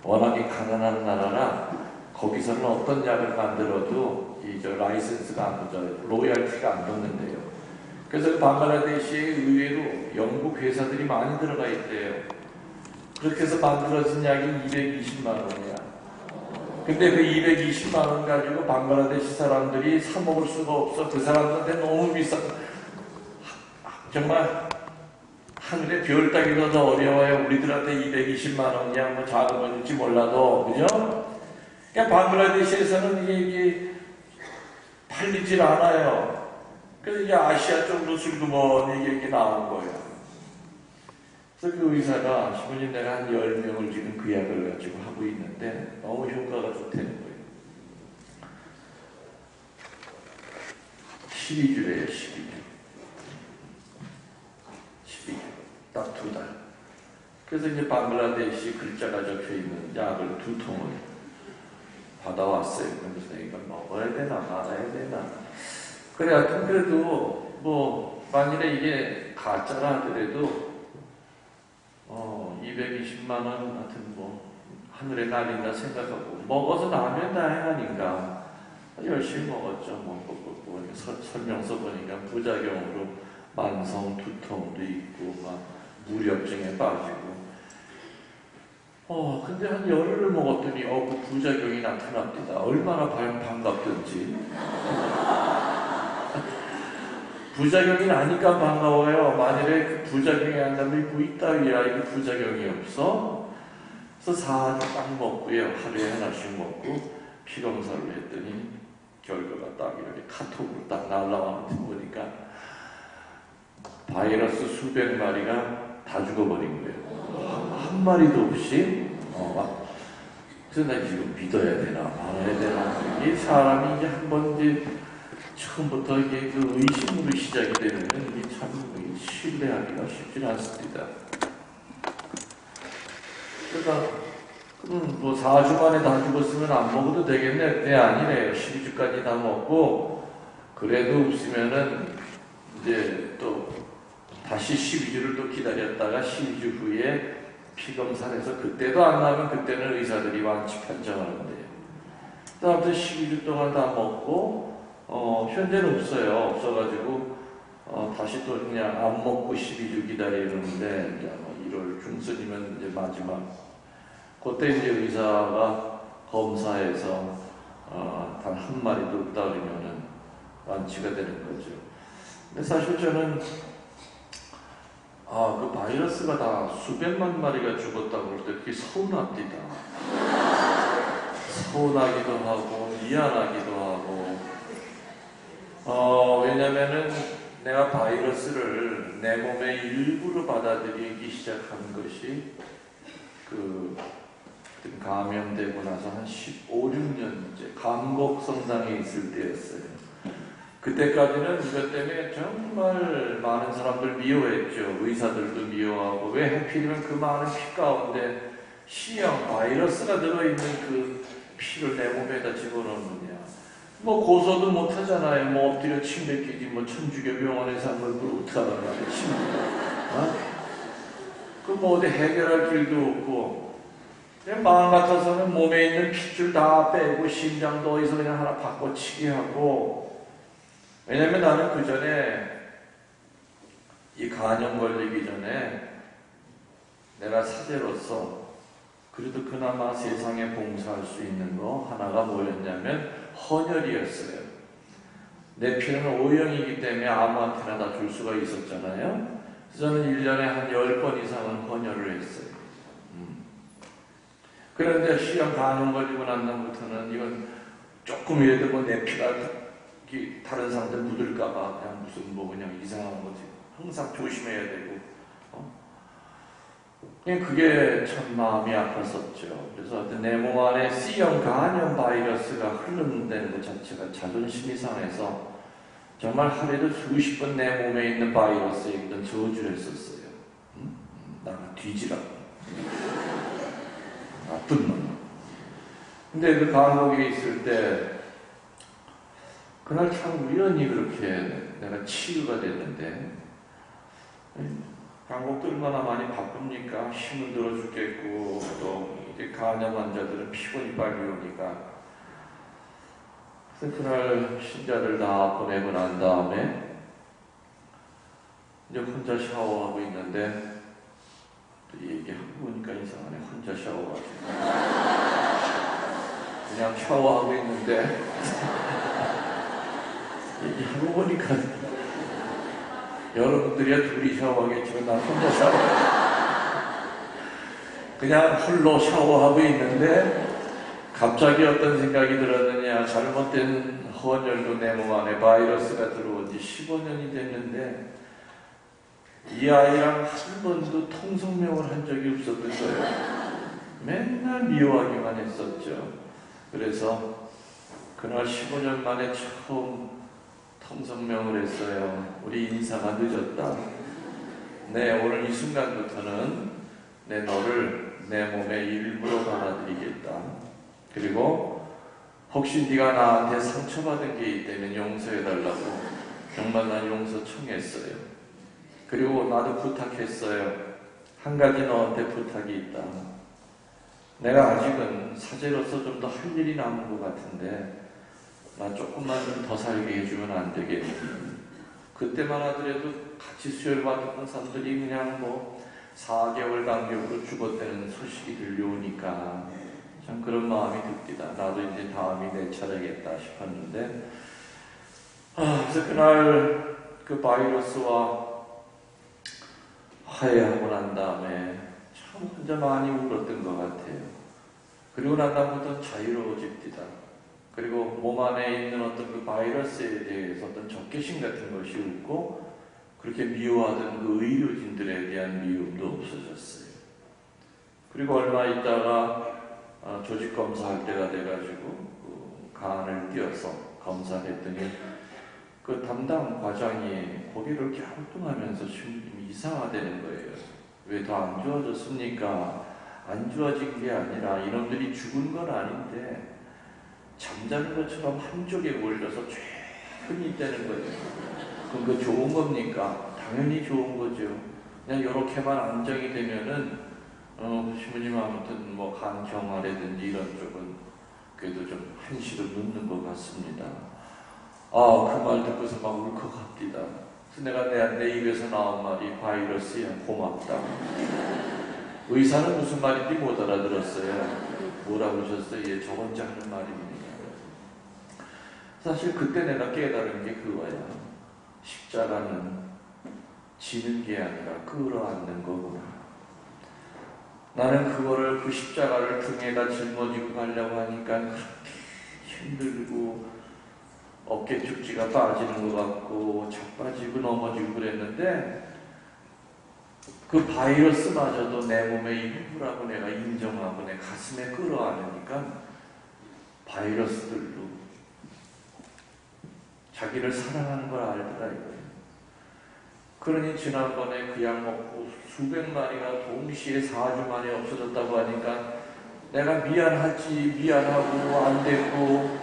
워낙에 가난한 나라라 거기서는 어떤 약을 만들어도 라이센스가 안 붙어요. 로열티가 안 붙는데요. 그래서 방글라데시에 의외로 영국 회사들이 많이 들어가 있대요. 그렇게 해서 만들어진 약이 220만 원이야. 근데 그 220만 원 가지고 방글라데시 사람들이 사 먹을 수가 없어. 그 사람들한테 너무 비싸. 정말 하늘에 별 따기도 더 어려워요. 우리들한테 220만 원이야. 뭐 자금을줄지 몰라도, 그죠? 그러니까 방글라데시에서는 이게 팔리질 않아요. 그래서 이제 아시아 쪽으로 슬그머니 이게 나온 거예요. 그래서 그 의사가 신부님 내가 한 10명을 지금 그 약을 가지고 하고 있는데 너무 효과가 좋다는 거예요. 12주래요, 12주. 12주. 딱 2달. 그래서 이제 방글라데시 글자가 적혀 있는 약을 2통을 받아왔어요. 그러면서 이걸 먹어야 되나 말아야 되나. 그래, 하여튼 그래도 뭐 만일에 이게 가짜라 하더라도 220만 원 하여튼 뭐 하늘에 날린다 생각하고 먹어서 나면 다행하니까 열심히 먹었죠. 뭐 설명서 보니까 부작용으로 만성 두통도 있고 막 무력증에 빠지고 근데 한 열흘을 먹었더니 그 부작용이 나타납니다. 얼마나 반갑던지. 부작용이 나니까 반가워요. 만일에 그 부작용이 한다면 뭐 이따위야 이거 부작용이 없어. 그래서 4주 딱 먹고요. 하루에 하나씩 먹고 피검사를 했더니 결과가 딱 이렇게 카톡으로 딱 날라와서 보니까 바이러스 수백 마리가 다 죽어버린 거예요. 한 마리도 없이. 그래서 나 지금 믿어야 되나 말아야 되나. 이 사람이 이제 한번 이제 처음부터 이게 그 의심으로 시작이 되면 이게 참 신뢰하기가 쉽지 않습니다. 그러니까 뭐 4주 만에 다 죽었으면 안 먹어도 되겠네. 네, 아니래요. 12주까지 다 먹고 그래도 없으면은 이제 또 다시 12주를 또 기다렸다가 12주 후에 피검사를 해서 그때도 안 나면 그때는 의사들이 완치 판정을 한대요. 아무튼 12주 동안 다 먹고 현재는 없어요. 없어가지고 다시 또 그냥 안 먹고 12주 기다리는데 이제 1월 중순이면 이제 마지막 그때 이제 의사가 검사해서 단 한 마리도 없다 그러면은 완치가 되는 거죠. 근데 사실 저는 그 바이러스가 다 수백만 마리가 죽었다고 그럴 때 그게 서운합니다. 서운하기도 하고 미안하기도 하고 왜냐면은 내가 바이러스를 내 몸의 일부로 받아들이기 시작한 것이 감염되고 나서 한 15, 16년째 감곡성당에 있을 때였어요. 그때까지는 이것 때문에 정말 많은 사람들 미워했죠. 의사들도 미워하고 왜 하필이면 그 많은 피 가운데 C형 바이러스가 들어있는 그 피를 내 몸에다 집어넣느냐. 뭐 고소도 못하잖아요. 뭐 엎드려 침 뱉기지 뭐 천주교 병원에서 한 걸 그걸 어떡하단 말이야. 그 뭐 어디 해결할 길도 없고 마음 같아서는 몸에 있는 핏줄 다 빼고 심장도 어디서 그냥 하나 바꿔치기 하고. 왜냐면 나는 그 전에 이 간염 걸리기 전에 내가 사제로서 그래도 그나마 세상에 봉사할 수 있는 거 하나가 뭐였냐면 헌혈이었어요. 내 피는 O형이기 때문에 아무한테나 다 줄 수가 있었잖아요. 그래서 저는 1년에 한 10번 이상은 헌혈을 했어요. 그런데 C형 간염 걸리고 난 다음부터는 이건 조금이라도 뭐 내 피가 다른 사람들 묻을까봐 그냥 무슨 뭐 그냥 이상한 거지. 항상 조심해야 되고. 그냥 그게 참 마음이 아팠었죠. 그래서 내 몸 안에 C형 간염 바이러스가 흐른다는 것 자체가 자존심이 상해서 정말 하루에도 수십 번 내 몸에 있는 바이러스에 있던 저주를 했었어요. 나를 뒤지라고. 나쁜 놈. 근데 그 감옥에 있을 때 그날 참 우연히 그렇게 내가 치유가 됐는데 감옥도 얼마나 많이 바쁩니까? 힘을 들어 죽겠고 또 이제 간염 환자들은 피곤이 빨리 오니까. 그래서 그날 신자들 다 보내고 난 다음에 이제 혼자 샤워하고 있는데 또 얘기하고 보니까 이상하네. 혼자 샤워하고 그냥 샤워하고 있는데 얘기하고 보니까 여러분들이야 둘이 샤워하겠지만 난 혼자 샤워. 그냥 홀로 샤워하고 있는데 갑자기 어떤 생각이 들었느냐. 잘못된 헌혈로 내 몸 안에 바이러스가 들어온 지 15년이 됐는데 이 아이랑 한 번도 통성명을 한 적이 없었던 거예요. 맨날 미워하기만 했었죠. 그래서 그날 15년 만에 처음 통성명을 했어요. 우리 인사가 늦었다. 네, 오늘 이 순간부터는 내 너를 내 몸의 일부로 받아들이겠다. 그리고 혹시 네가 나한테 상처받은 게 있다면 용서해달라고 정말 난 용서 청했어요. 그리고 나도 부탁했어요. 한 가지 너한테 부탁이 있다. 내가 아직은 사제로서 좀 더 할 일이 남은 것 같은데 나 조금만 좀 더 살게 해주면 안 되겠니? 그때만 하더라도 같이 수혈받았던 사람들이 그냥 뭐 4개월 간격으로 죽었다는 소식이 들려오니까 참 그런 마음이 듭니다. 나도 이제 다음이 내 차례겠다 싶었는데 그래서 그날 그 바이러스와 화해하고 난 다음에 참 혼자 많이 울었던 것 같아요. 그리고 난 다음부터 자유로워집니다. 그리고 몸 안에 있는 어떤 그 바이러스에 대해서 어떤 적개심 같은 것이 없고 그렇게 미워하던 그 의료진들에 대한 미움도 없어졌어요. 그리고 얼마 있다가 조직 검사할 때가 돼가지고 그 간을 띄어서 검사를 했더니 그 담당 과장이 고개를 갸우뚱하면서 좀 이상하다는 거예요. 왜 더 안 좋아졌습니까? 안 좋아진 게 아니라 이놈들이 죽은 건 아닌데 잠자는 것처럼 한쪽에 몰려서 쬐끈히 있다는 거예요. 그럼 그 좋은 겁니까? 당연히 좋은 거죠. 그냥 이렇게만 안정이 되면은 신부님 아무튼 뭐 간경화라든지 이런 쪽은 그래도 좀 한시름 놓는 것 같습니다. 그 말 듣고서 막 울컥합니다. 그래서 내가 내 입에서 나온 말이 바이러스야 고맙다. 의사는 무슨 말인지 못 알아들었어요. 뭐라고 하셨어요? 예, 저 혼자 하는 말입니다. 사실 그때 내가 깨달은 게 그거야. 십자가는 지는 게 아니라 끌어안는 거구나. 나는 그거를 그 십자가를 등에다 짊어지고 가려고 하니까 그렇게 힘들고 어깨 축지가 빠지는 것 같고 자빠지고 넘어지고 그랬는데 그 바이러스마저도 내 몸의 일부라고 내가 인정하고 내 가슴에 끌어안으니까 바이러스들도 자기를 사랑하는 걸 알더라 이거예요. 그러니 지난번에 그 약 먹고 수백 마리가 동시에 4주 만에 없어졌다고 하니까 내가 미안하지 미안하고 안 됐고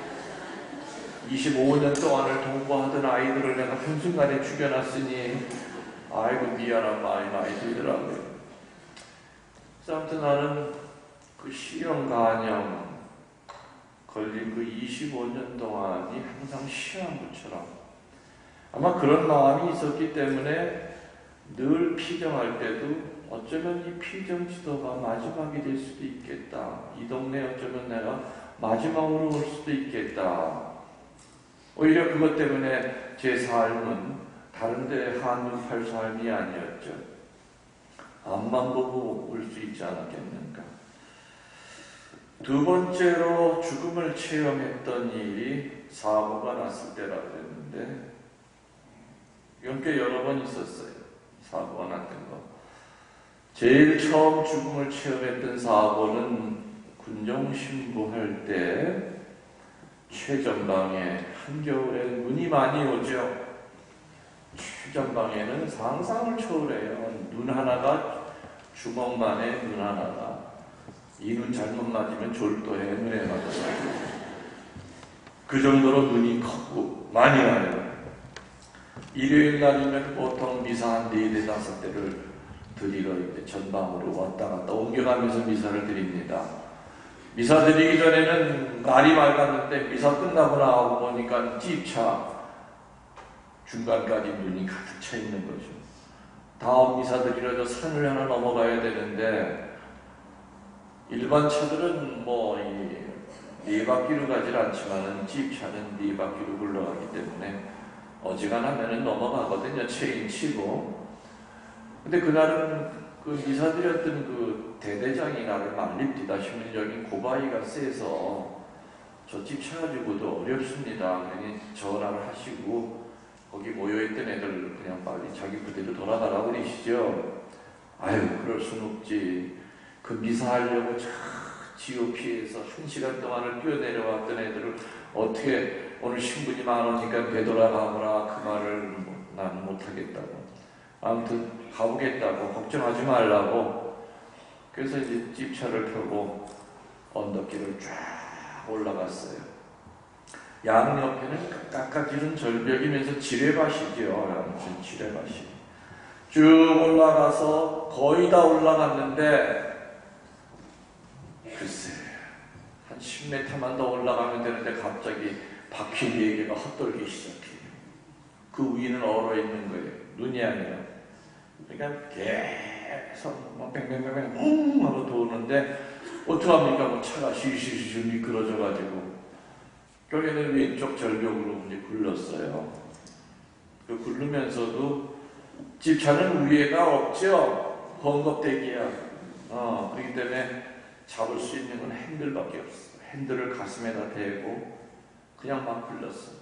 25년 동안을 동거하던 아이들을 내가 한순간에 죽여놨으니 아이고 미안한 마음이 많이 들더라고요. 그래서 아무튼 나는 그 C형 간염 걸린 그 25년 동안이 항상 시한부처럼 아마 그런 마음이 있었기 때문에 늘 피정할 때도 어쩌면 이 피정 지도가 마지막이 될 수도 있겠다. 이 동네 어쩌면 내가 마지막으로 올 수도 있겠다. 오히려 그것 때문에 제 삶은 다른데 한눈 팔 삶이 아니었죠. 앞만 보고 올 수 있지 않았겠는가. 두 번째로 죽음을 체험했던 일이 사고가 났을 때라고 했는데 이건 꽤 여러 번 있었어요. 사고가 났던 거. 제일 처음 죽음을 체험했던 사고는 군종 신부할 때 최전방에 한겨울에 눈이 많이 오죠. 최전방에는 상상을 초월해요. 눈 하나가 주먹만에 눈 하나가 이 눈 잘못 맞으면 졸도해. 눈에 맞아서 그 정도로 눈이 크고 많이 와요. 일요일 날이면 보통 미사 한 4대 5대를 드리러 전방으로 왔다 갔다 옮겨가면서 미사를 드립니다. 미사 드리기 전에는 날이 맑았는데 미사 끝나고 나오고 보니까 찝차 중간까지 눈이 가득 차 있는 거죠. 다음 미사 드리러 산을 하나 넘어가야 되는데 일반 차들은 뭐 네 바퀴로 가질 않지만은 찝차는 네 바퀴로 굴러가기 때문에 어지간하면은 넘어가거든요. 체인 치고. 근데 그날은 그 미사 드렸던 그 대대장이 나를 말립니다. 심리적인 고바이가 세서 저 집 차가지고도 어렵습니다. 그냥 전화를 하시고 거기 모여있던 애들 그냥 빨리 자기 부대로 돌아가라 그러시죠. 아유 그럴 순 없지. 그 미사하려고 저 GOP에서 1시간 동안을 뛰어내려왔던 애들을 어떻게 오늘 신분이 많으니까 되돌아가거라 그 말을 나는 못하겠다고. 아무튼 가보겠다고 걱정하지 말라고. 그래서 이제 집차를 펴고 언덕길을 쫙 올라갔어요. 양옆에는 깎아지른 절벽이면서 지뢰밭이죠. 아무튼 지뢰밭이 쭉 올라가서 거의 다 올라갔는데 글쎄 한 10m만 더 올라가면 되는데 갑자기 바퀴 4개가 헛돌기 시작해요. 그 위는 얼어있는 거예요. 눈이 아니라. 그러니까 계속 막 뱅뱅뱅뱅 하고 도는데 어떡합니까? 뭐 차가 실실실 미끄러져가지고 결국에는 왼쪽 절벽으로 이제 굴렀어요. 그 굴르면서도 집차는 위에가 없죠. 헝겊대기야. 그렇기 때문에 잡을 수 있는 건 핸들밖에 없어. 핸들을 가슴에다 대고 그냥 막 굴렀어.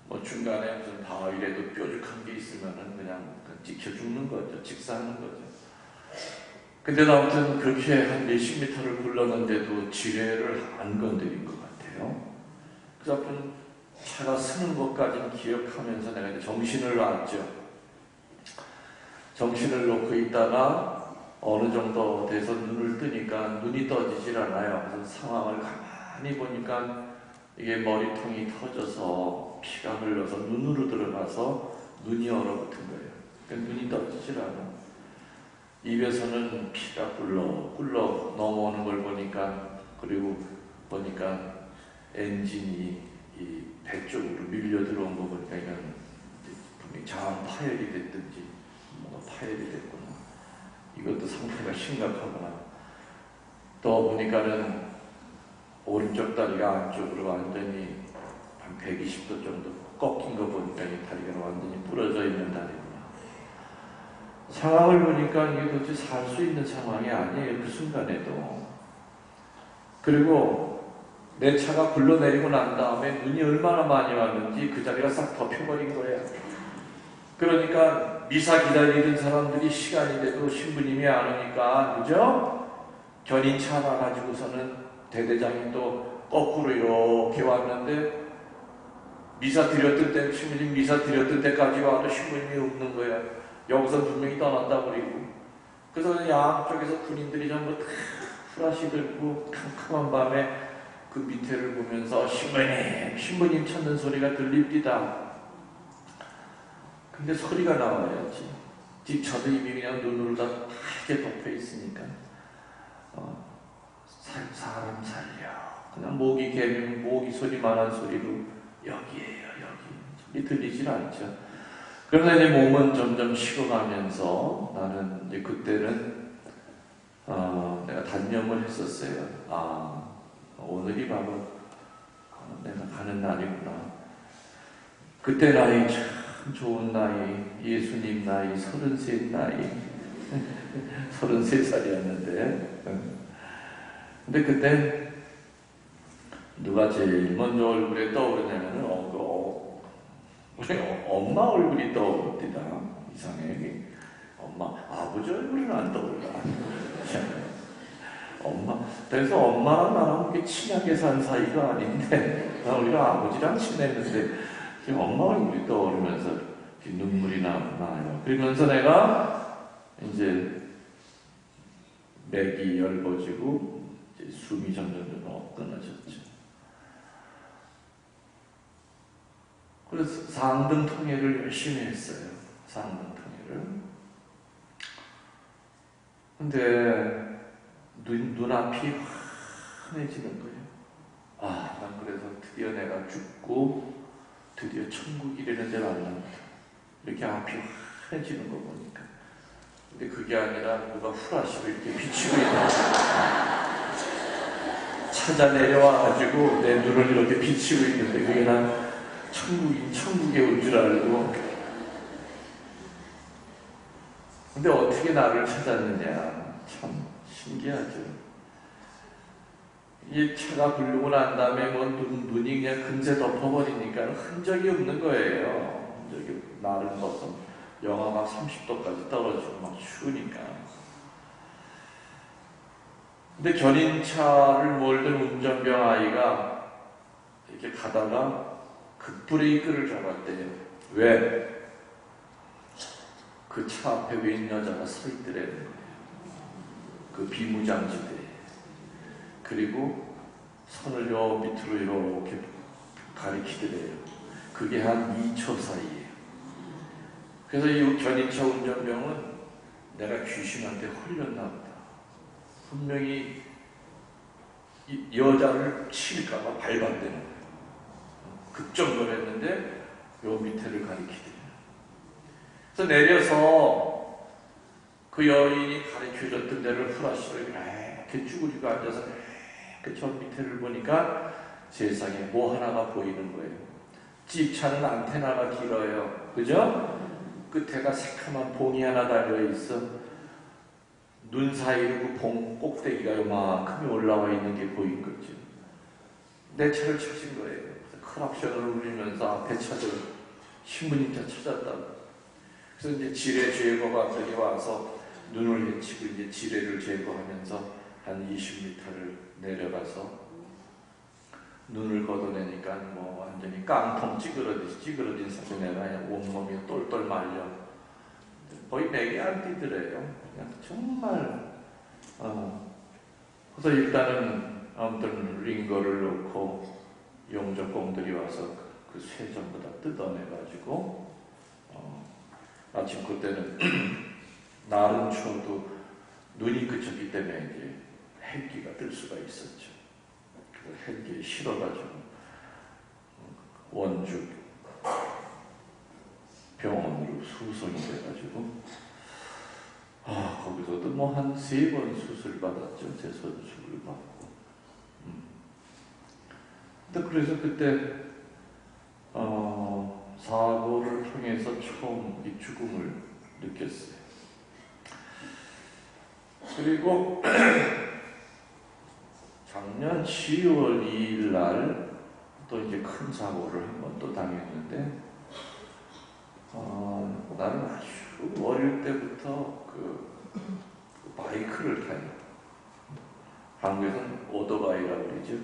뭐 중간에 무슨 바위라도 뾰족한 게 있으면은 그냥 찍혀 죽는 거죠. 직사하는 거죠. 근데 아무튼 그렇게 한 몇십 미터를 굴렀는데도 지뢰를 안 건드린 것 같아요. 그래서 차가 서는 것까지는 기억하면서 내가 이제 정신을 놨죠. 정신을 놓고 있다가 어느 정도 돼서 눈을 뜨니까 눈이 떠지질 않아요. 그래서 상황을 가만히 보니까 이게 머리통이 터져서 피가 흘러서 눈으로 들어가서 눈이 얼어붙은 거예요. 그러니까 눈이 떠지질 않아. 입에서는 피가 꿀러 넘어오는 걸 보니까, 그리고 보니까 엔진이 이 배 쪽으로 밀려 들어온 거 보니까 이건 분명히 장 파열이 됐든지 뭐가 파열이 됐구나. 이것도 상태가 심각하구나. 또 보니까는 오른쪽 다리가 안쪽으로 완전히 한 120도 정도 꺾인 거 보니까 이 다리가 완전히 부러져 있는 다리구나. 상황을 보니까 이게 도대체 살 수 있는 상황이 아니에요. 그 순간에도. 그리고 내 차가 굴러내리고 난 다음에 눈이 얼마나 많이 왔는지 그 자리가 싹 덮여버린 거예요. 그러니까 미사 기다리는 사람들이 시간이 돼도 신부님이 안 오니까, 그죠? 견인차 하나 가지고서는 대대장이 또 거꾸로 이렇게 왔는데 미사 드렸던 때, 신부님 미사 드렸던 때까지 와도 신부님이 없는 거야. 여기서 분명히 떠났다 그리고. 그래서 양쪽에서 군인들이 전부 다 후라시 들고 캄캄한 밤에 그 밑에를 보면서 신부님 찾는 소리가 들립니다. 근데 소리가 나와야지. 집차도 이미 그냥 눈으로 다 하게 덮여 있으니까. 사람 살려. 그냥 모기 개면 모기 소리만한 소리로 여기에요, 여기. 소리 들리질 않죠. 그러나 이제 몸은 점점 식어가면서 나는 이제 그때는 내가 단념을 했었어요. 오늘이 바로 내가 가는 날이구나. 그때 나이 참 좋은 나이, 예수님 나이, 33 나이, 33살이었는데. 근데 그때 누가 제일 먼저 얼굴에 떠오르냐면 우리 엄마 얼굴이 떠오릅니다. 이상해. 엄마, 아버지 얼굴은 안 떠올라. 엄마. 그래서 엄마랑 나랑 그렇게 친하게 산 사이가 아닌데, 우리가 아버지랑 친했는데, 지금 엄마 얼굴이 떠오르면서 눈물이 나요. 그러면서 내가 이제 맥이 엷어지고 이제 숨이 점점 끊어졌죠. 그래서 상등 통해를 열심히 했어요. 상등 통해를. 근데 눈앞이 환해지는 거예요. 아, 난 그래서 드디어 내가 죽고 드디어 천국이라는 데를 알았다. 이렇게 앞이 환해지는 거 보니까. 근데 그게 아니라 누가 후라시로 이렇게 비치고 있는 거예요. 찾아 내려와가지고 내 눈을 이렇게 비치고 있는데 그게 난 천국에 온 줄 알고. 근데 어떻게 나를 찾았느냐. 참 신기하죠. 이 차가 부르고 난 다음에 뭐 눈이 그냥 금세 덮어버리니까 흔적이 없는 거예요. 흔적이 나를 벗어 영하 막 30도까지 떨어지고 막 추우니까. 근데 견인차를 몰던 운전병 아이가 이렇게 가다가 급브레이크를 잡았대요. 왜? 그 차 앞에 웬 여자가 서 있더라는 거예요. 그 비무장지대에. 그리고 손을 요 밑으로 이렇게 가리키더래요. 그게 한 2초 사이에요. 그래서 이 견인차 운전병은 내가 귀신한테 홀렸나 보다. 분명히 이 여자를 칠까봐 밟았다는 거예요. 급정거를 했는데 요 밑에를 가리키더래요. 그래서 내려서 그 여인이 가리켜줬던 데를 후라시로 이렇게 쭈그리고 앉아서 그 저 밑에를 보니까 세상에 뭐 하나가 보이는 거예요. 집차는 안테나가 길어요. 그죠? 끝에가 새카만 봉이 하나 달려있어. 눈 사이로 그 봉 꼭대기가 요만큼이 올라와 있는 게 보인 거죠. 내 차를 찾은 거예요. 클락션을 울리면서 앞에 차들 신부님차 찾았다고. 그래서 이제 지뢰 제거관들이 와서 눈을 헤치고 이제 지뢰를 제거하면서 한 20m를 내려가서 눈을 걷어내니까 뭐 완전히 깡통 찌그러진 상태내가 온몸이 똘똘 말려 거의 맥이 안 뛰더래요. 그냥 정말 그래서 일단은 아무튼 링거를 놓고 용접공들이 와서 그 쇠 전부 다 뜯어내가지고 마침 그때는 날은 추워도 눈이 그쳤기 때문에 이제 헬기가 뜰 수가 있었죠. 그래서 헬기에 실어가지고 원주 병원으로 수송이 돼가지고 거기서도 뭐 한 3번 수술 받았죠. 재수술을 받고. 근데 그래서 그때 사고를 통해서 처음 이 죽음을 느꼈어요. 그리고 작년 10월 2일 날 또 이제 큰 사고를 한 번 또 당했는데 나는 아주 어릴 때부터 그 바이크를 타요. 한국에서는 오토바이라고 그러죠.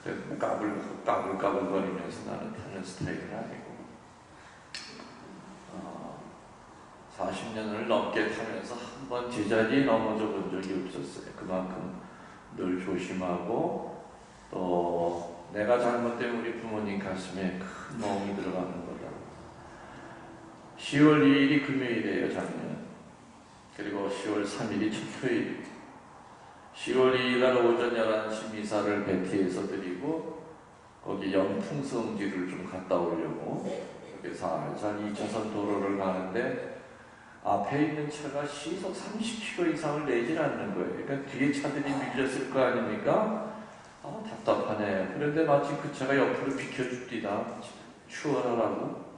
그래서 까불거리면서 나는 타는 스타일은 아니고 40년을 넘게 타면서 한 번 제자리에 넘어져 본 적이 없었어요. 그만큼 늘 조심하고 또 내가 잘못되면 우리 부모님 가슴에 큰 멍이 들어가는 거다. 10월 2일이 금요일이에요, 작년. 그리고 10월 3일이 첫 토요일. 10월 2일 날 오전 11시 미사를 베티에서 드리고 거기 영풍성지를 좀 갔다 오려고 이렇게 살살 2차선 도로를 가는데 앞에 있는 차가 시속 30km 이상을 내질 않는 거예요. 그러니까 뒤에 차들이 밀렸을 거 아닙니까? 답답하네. 그런데 마치 그 차가 옆으로 비켜줍디다. 추월하라고.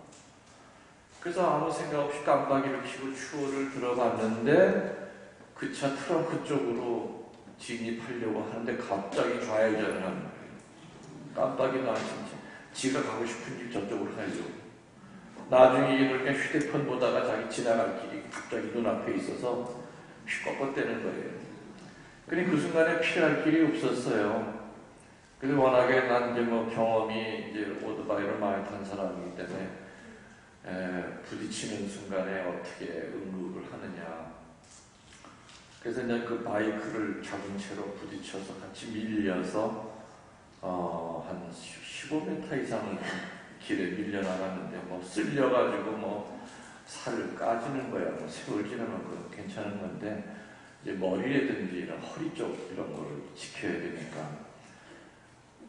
그래서 아무 생각 없이 깜빡이를 켜고 추월을 들어갔는데 그 차 트렁크 쪽으로 진입하려고 하는데 갑자기 좌회전을 하는 거예요. 깜빡이도 안 진짜. 지가 가고 싶은 길 저쪽으로 가려고. 나중에 이렇게 휴대폰 보다가 자기 지나갈 길이 갑자기 눈앞에 있어서 휙 꺾어대는 거예요. 그러니 그 순간에 피할 길이 없었어요. 그래서 워낙에 난 이제 뭐 경험이 이제 오토바이를 많이 탄 사람이기 때문에 부딪히는 순간에 어떻게 응급을 하느냐. 그래서 이제 그 바이크를 잡은 채로 부딪혀서 같이 밀려서 한 15m 이상을 길에 밀려나갔는데 뭐 쓸려가지고 뭐 살을 까지는 거야. 뭐 세월 지나면 괜찮은 건데 이제 머리라든지 이런 허리 쪽 이런 거를 지켜야 되니까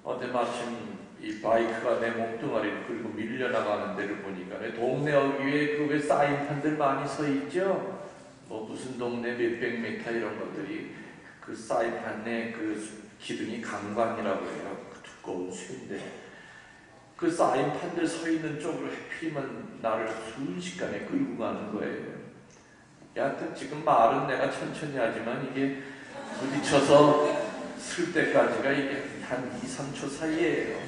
어제 마침 이 바이크가 내 몸뚱아리를 끌고 밀려나가는 데를 보니까 동네 어귀에 그 왜 사인판들 많이 서 있죠? 뭐 무슨 동네 몇백 미터 이런 것들이 그 사인판에 그 기둥이 강관이라고 해요. 그 두꺼운 수인데 그 사인판들 서 있는 쪽으로 해필이면 나를 순식간에 끌고 가는 거예요. 여하튼 지금 말은 내가 천천히 하지만 이게 부딪혀서 쓸 때까지가 이게 한 2, 3초 사이에요.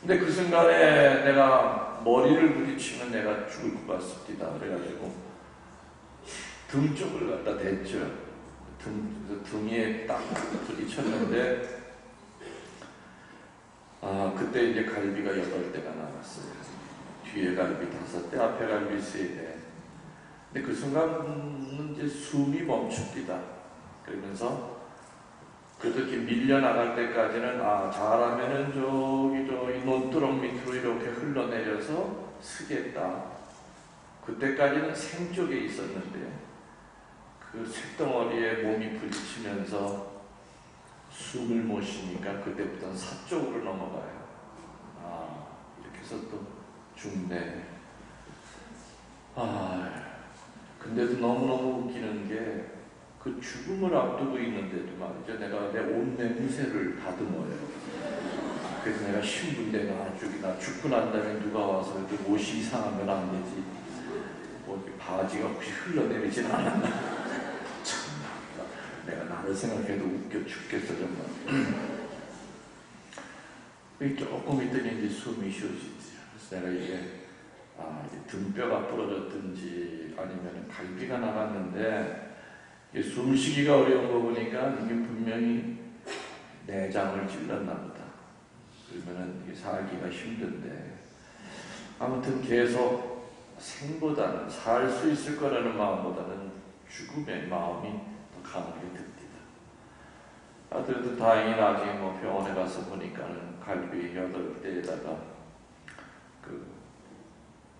근데 그 순간에 내가 머리를 부딪히면 내가 죽을 것 같습니다. 그래가지고 등 쪽을 갖다 댔죠. 등에 딱 부딪혔는데 그때 이제 갈비가 8대가 나갔어요. 뒤에 갈비 5대, 앞에 갈비 3대. 근데 그 순간 이제 숨이 멈춥니다. 그러면서 그래도 이렇게 밀려나갈 때까지는 잘하면은 저기 논두렁 밑으로 이렇게 흘러내려서 쓰겠다. 그때까지는 생 쪽에 있었는데 그 쇳덩어리에 몸이 부딪히면서 숨을 못 쉬니까 그때부터는 사 쪽으로 넘어가요. 이렇게 해서 또 죽네. 근데도 너무너무 웃기는 게 그 죽음을 앞두고 있는데도 말이죠. 내가 내 온 냄새를 다듬어요. 그래서 내가 신분대 나 죽고 난 다음에 누가 와서 이렇게 옷이 이상하면 안 되지. 뭐 바지가 혹시 흘러내리진 않았나. 참, 내가 나를 생각해도 웃겨 죽겠어 정말. 조금 있더니 이제 숨이 쉬어지지. 그래서 내가 이게 등뼈가 부러졌든지 아니면 갈비가 나갔는데 숨쉬기가 어려운 거 보니까 이게 분명히 내장을 찔렀나 보다. 그러면은 이게 살기가 힘든데 아무튼 계속 생보다는 살 수 있을 거라는 마음보다는 죽음의 마음이 더 강하게 듭니다. 그래도 다행히 나중에 뭐 병원에 가서 보니까는 갈비 8대에다가 그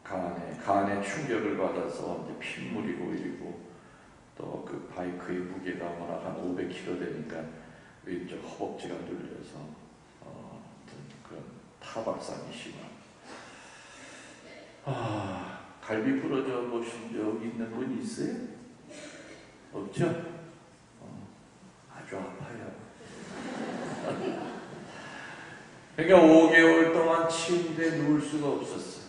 간에 충격을 받아서 이제 핏물이 고이고 또 그 바이크의 무게가 워낙 한 500kg 되니까 왼쪽 허벅지가 눌려서 그런 타박상이 심한. 갈비 부러져 보신 적 있는 분 있어요? 없죠? 아주 아파요. 그러니까 5개월 동안 침대에 누울 수가 없었어요.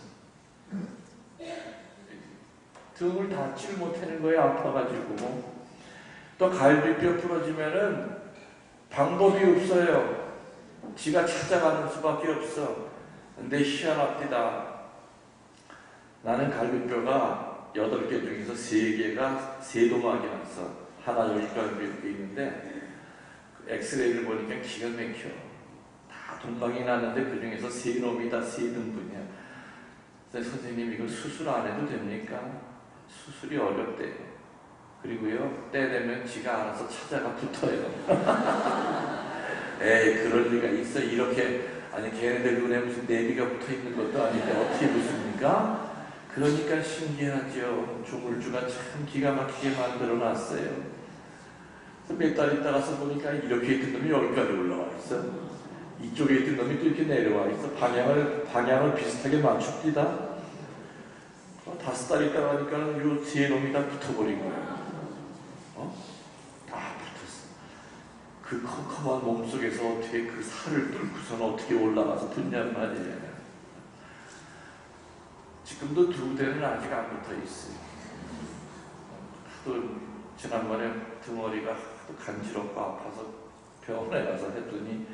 등을 닫지를 못하는 거예요. 아파가지고. 또 갈비뼈 부러지면은 방법이 없어요. 지가 찾아가는 수밖에 없어. 근데 희한합니다. 나는 갈비뼈가 8개 중에서 3개가 세도막이 났어. 하나 여기까지 이렇게 있는데 엑스레이를 보니까 기가 막혀. 다 동강이 났는데 그 중에서 3놈이 다 3등분이야. 그래서 선생님 이거 수술 안 해도 됩니까? 수술이 어렵대요. 그리고요 때 되면 지가 알아서 찾아가 붙어요. 에이 그럴 리가 있어. 이렇게 아니 걔네들 눈에 무슨 내비가 붙어있는 것도 아닌데 어떻게 붙습니까? 그러니까 신기하죠. 조물주가 참 기가 막히게 만들어놨어요. 몇 달 있다가서 보니까 이렇게 있던 놈이 여기까지 올라와 있어. 이쪽에 있던 놈이 또 이렇게 내려와 있어. 방향을 비슷하게 맞춥니다. 5달 있다 가니까 요 3놈이 다 붙어버린 거예요. 다 붙었어. 그 컴컴한 몸속에서 어떻게 그 살을 뚫고서는 어떻게 올라가서 붙냔 말이에요. 지금도 2대는 아직 안 붙어 있어요. 또 지난번에 등허리가 하도 간지럽고 아파서 병원에 가서 했더니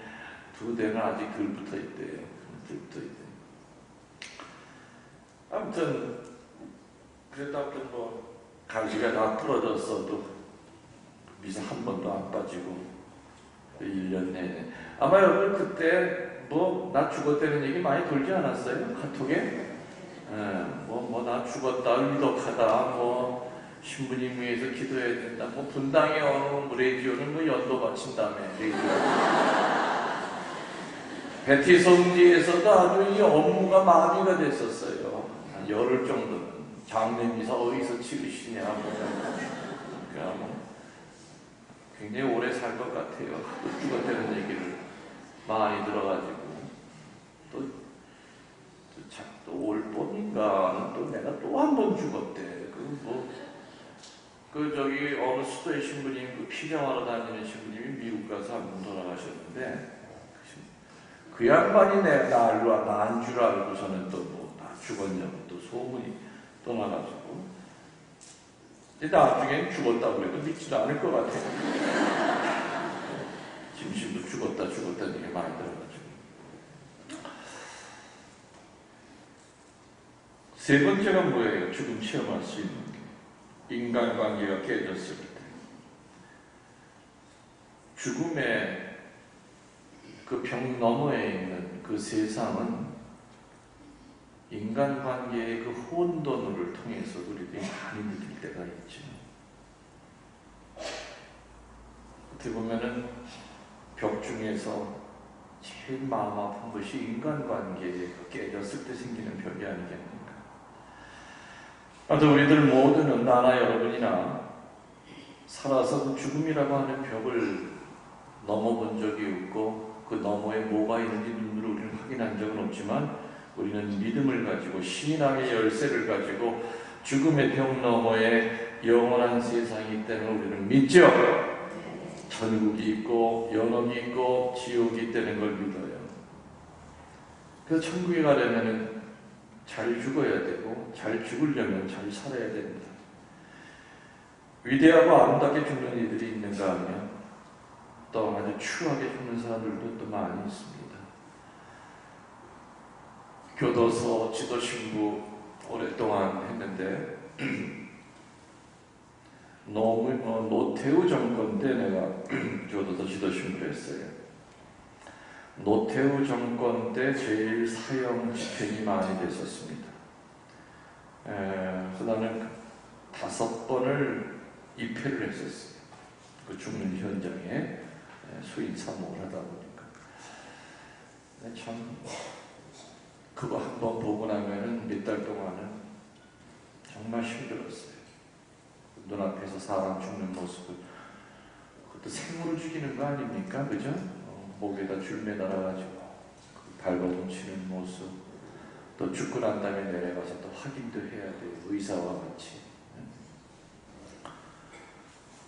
2대는 아직 덜 붙어 있대요. 덜 붙어 있대요. 아무튼 그래도 아무튼 뭐 갈비가 다 부러졌어도 미세 한 번도 안 빠지고 1년 내내. 아마 여러분 그때 뭐 나 죽었다는 얘기 많이 돌지 않았어요? 카톡에? 나 죽었다, 의독하다, 뭐 신부님 위해서 기도해야 된다, 뭐 분당의 어느 레디오는 뭐 연도 바친다며 레디오. 베티 성지에서도 아주 이 업무가 마비가 됐었어요. 한 열흘 정도는 장례 미사 어디서 치르시냐 뭐. 굉장히 오래 살 것 같아요. 또 죽었다는 얘기를 많이 들어가지고 또올 봄인가는 또 내가 또 한 번 죽었대. 저기 어느 수도의 신부님, 그 피정하러 다니는 신부님이 미국 가서 한 번 돌아가셨는데, 그 양반이 나인 줄 알고서는 또 나 죽었냐고 또 소문이 떠나가지고, 근데 나중엔 죽었다고 해도 믿지도 않을 것 같아요. 짐신도 죽었다는 얘기 많이 들어가지고. 세 번째가 뭐예요? 죽음 체험할 수 있는 게. 인간관계가 깨졌을 때. 죽음의 그 벽 너머에 있는 그 세상은 인간관계의 그 혼돈을 통해서 우리들이 많이 느낄 때가 있죠. 어떻게 보면은 벽 중에서 제일 마음 아픈 것이 인간관계가 깨졌을 때 생기는 벽이 아니겠는가. 우리들 모두는 나나 여러분이나 살아서 그 죽음이라고 하는 벽을 넘어본 적이 없고 그 너머에 뭐가 있는지 눈으로 우리는 확인한 적은 없지만 우리는 믿음을 가지고 신앙의 열쇠를 가지고 죽음의 벽 너머에 영원한 세상이 있다는 우리는 믿죠. 천국이 있고 연옥이 있고 지옥이 있다는 걸 믿어요. 그래서 천국에 가려면 잘 죽어야 되고 잘 죽으려면 잘 살아야 됩니다. 위대하고 아름답게 죽는 이들이 있는가 하면 또 아주 추하게 죽는 사람들도 또 많이 있습니다. 교도소 지도신부 오랫동안 했는데 노태우 정권 때 내가 교도소 지도신부를 했어요. 노태우 정권 때 제일 사형 집행이 많이 됐었습니다. 그래서 나는 5번을 입회를 했었어요. 그 죽는 현장에 수인 사목을 하다 보니까. 참 그거 한번 보고 나면은 몇 달 동안은 정말 힘들었어요. 눈앞에서 사람 죽는 모습을, 그것도 생으로 죽이는 거 아닙니까? 그죠? 목에다 줄 매달아가지고 발버둥치는 모습, 또 죽고 난 다음에 내려가서 또 확인도 해야 돼요. 의사와 같이.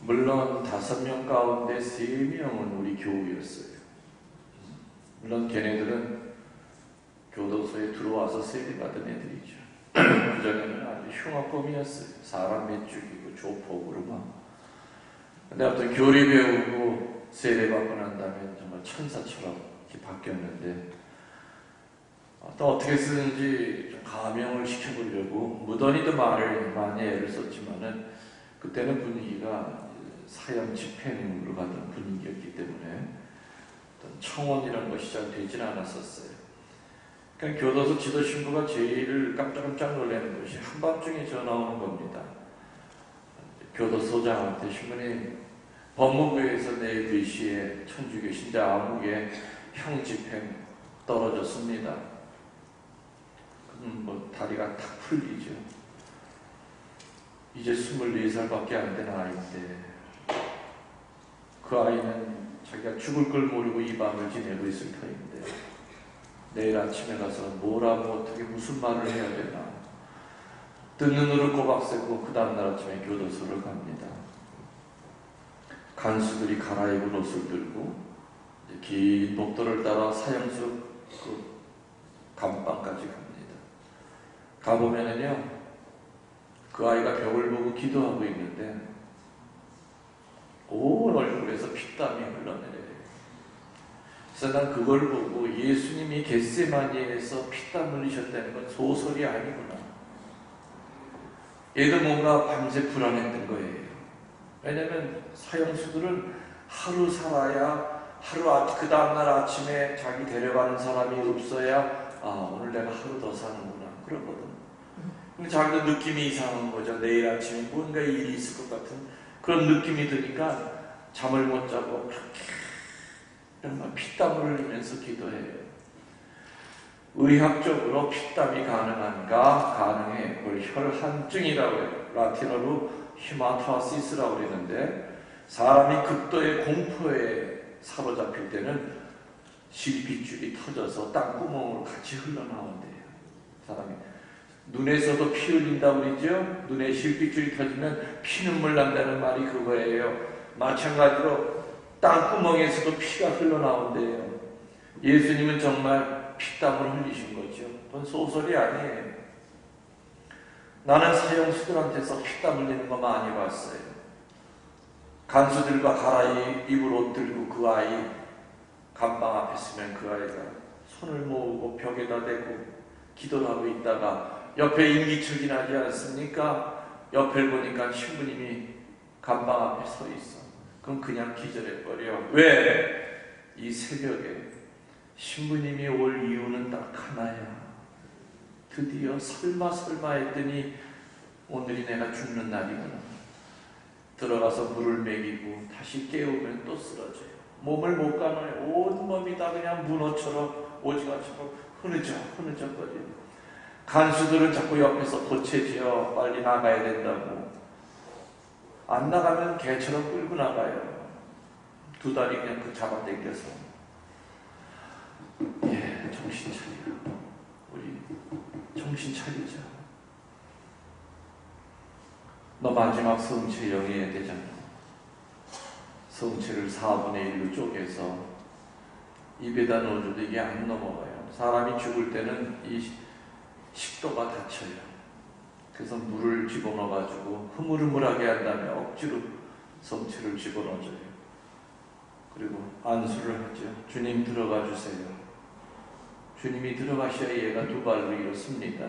물론 5명 가운데 3명은 우리 교우였어요. 물론 걔네들은 교도소에 들어와서 세례받은 애들이죠. 그전에는 아주 흉악범이었어요. 사람 매죽이고 조폭으로 막. 근데 아무튼 교리 배우고 세례받고 난 다음에 정말 천사처럼 이렇게 바뀌었는데, 또 어떻게 쓰는지 좀 감형을 시켜보려고 무던히도 많이 애를 썼지만은 그때는 분위기가 사형 집행으로 가던 분위기였기 때문에 어떤 청원이라는 것이 잘 되질 않았었어요. 그러니까 교도소 지도신부가 제일 깜짝깜짝 놀라는 것이 한밤중에 전화 오는 겁니다. 교도소장한테 신부님, 법무부에서 내일 4시에 천주교 신자 아무개 형 집행 떨어졌습니다. 그럼 다리가 탁 풀리죠. 이제 24살밖에 안 된 아이인데 그 아이는 자기가 죽을 걸 모르고 이 밤을 지내고 있을 터인데 내일 아침에 가서 뭐라고 어떻게 무슨 말을 해야 되나. 뜬 눈으로 꼬박 새고 그 다음날 아침에 교도소를 갑니다. 간수들이 갈아입은 옷을 들고 긴 복도를 따라 사형수 그 감방까지 갑니다. 가보면은요, 그 아이가 벽을 보고 기도하고 있는데 온 얼굴에서 피땀이 흘러내려요. 그래서 난 그걸 보고 예수님이 겟세마니에서 피땀 흘리셨다는 건 소설이 아니구나. 얘도 뭔가 밤새 불안했던 거예요. 왜냐면 사형수들은 하루 살아야 그 다음날 아침에 자기 데려가는 사람이 없어야 오늘 내가 하루 더 사는구나 그러거든. 근데 자기도 느낌이 이상한 거죠. 내일 아침에 뭔가 일이 있을 것 같은 그런 느낌이 드니까 잠을 못 자고 정말 피땀을 흘리면서 기도해요. 의학적으로 피땀이 가능한가? 가능해. 그걸 혈한증이라고 해요. 라틴어로 히마타시스라고 그러는데 사람이 극도의 공포에 사로잡힐 때는 실핏줄이 터져서 땅구멍으로 같이 흘러나온대요. 사람이 눈에서도 피 흘린다고 그러죠. 눈에 실핏줄이 터지면 피눈물 난다는 말이 그거예요. 마찬가지로 땅구멍에서도 피가 흘러나온대요. 예수님은 정말 피땀을 흘리신 거죠. 그건 소설이 아니에요. 나는 사형수들한테서 피땀 흘리는 거 많이 봤어요. 간수들과 갈아입을 옷 들고 그 아이 감방 앞에 서면 그 아이가 손을 모으고 벽에다 대고 기도를 하고 있다가 옆에 인기척이 나지 않습니까? 옆을 보니까 신부님이 감방 앞에 서 있어. 그럼 그냥 기절해버려. 왜? 이 새벽에 신부님이 올 이유는 딱 하나야. 드디어 설마 했더니 오늘이 내가 죽는 날이구나. 들어가서 물을 먹이고 다시 깨우면 또 쓰러져요. 몸을 못 가누어요. 온몸이 다 그냥 문어처럼 오징어처럼 흐느적거리고. 간수들은 자꾸 옆에서 보채지요. 빨리 나가야 된다고. 안 나가면 개처럼 끌고 나가요. 두 다리 그냥 그 잡아당겨서. 예, 정신 차려. 우리 정신 차리자. 너 마지막 성체 영해야 되잖아. 성체를 4분의 1로 쪼개서 입에다 넣어줘도 이게 안 넘어가요. 사람이 죽을 때는 이 식도가 닫혀요. 그래서 물을 집어넣어가지고 흐물흐물하게 한 다음에 억지로 성체를 집어넣어줘요. 그리고 안수를 하죠. 주님 들어가 주세요. 주님이 들어가셔야 얘가 두 발로 일어섭니다.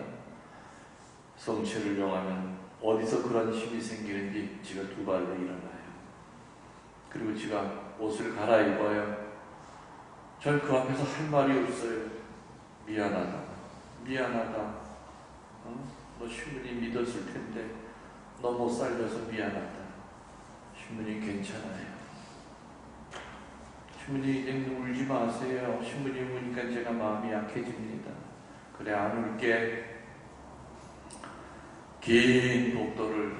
성체를 용하면 어디서 그런 힘이 생기는지 지가 두 발로 일어나요. 그리고 지가 옷을 갈아입어요. 전 그 앞에서 할 말이 없어요. 미안하다. 너 신부님 믿었을 텐데 너 못 살려서 미안하다. 신부님 괜찮아요. 신부님 이제 울지 마세요. 신부님 우니까 제가 마음이 약해집니다. 그래 안 울게. 긴 복도를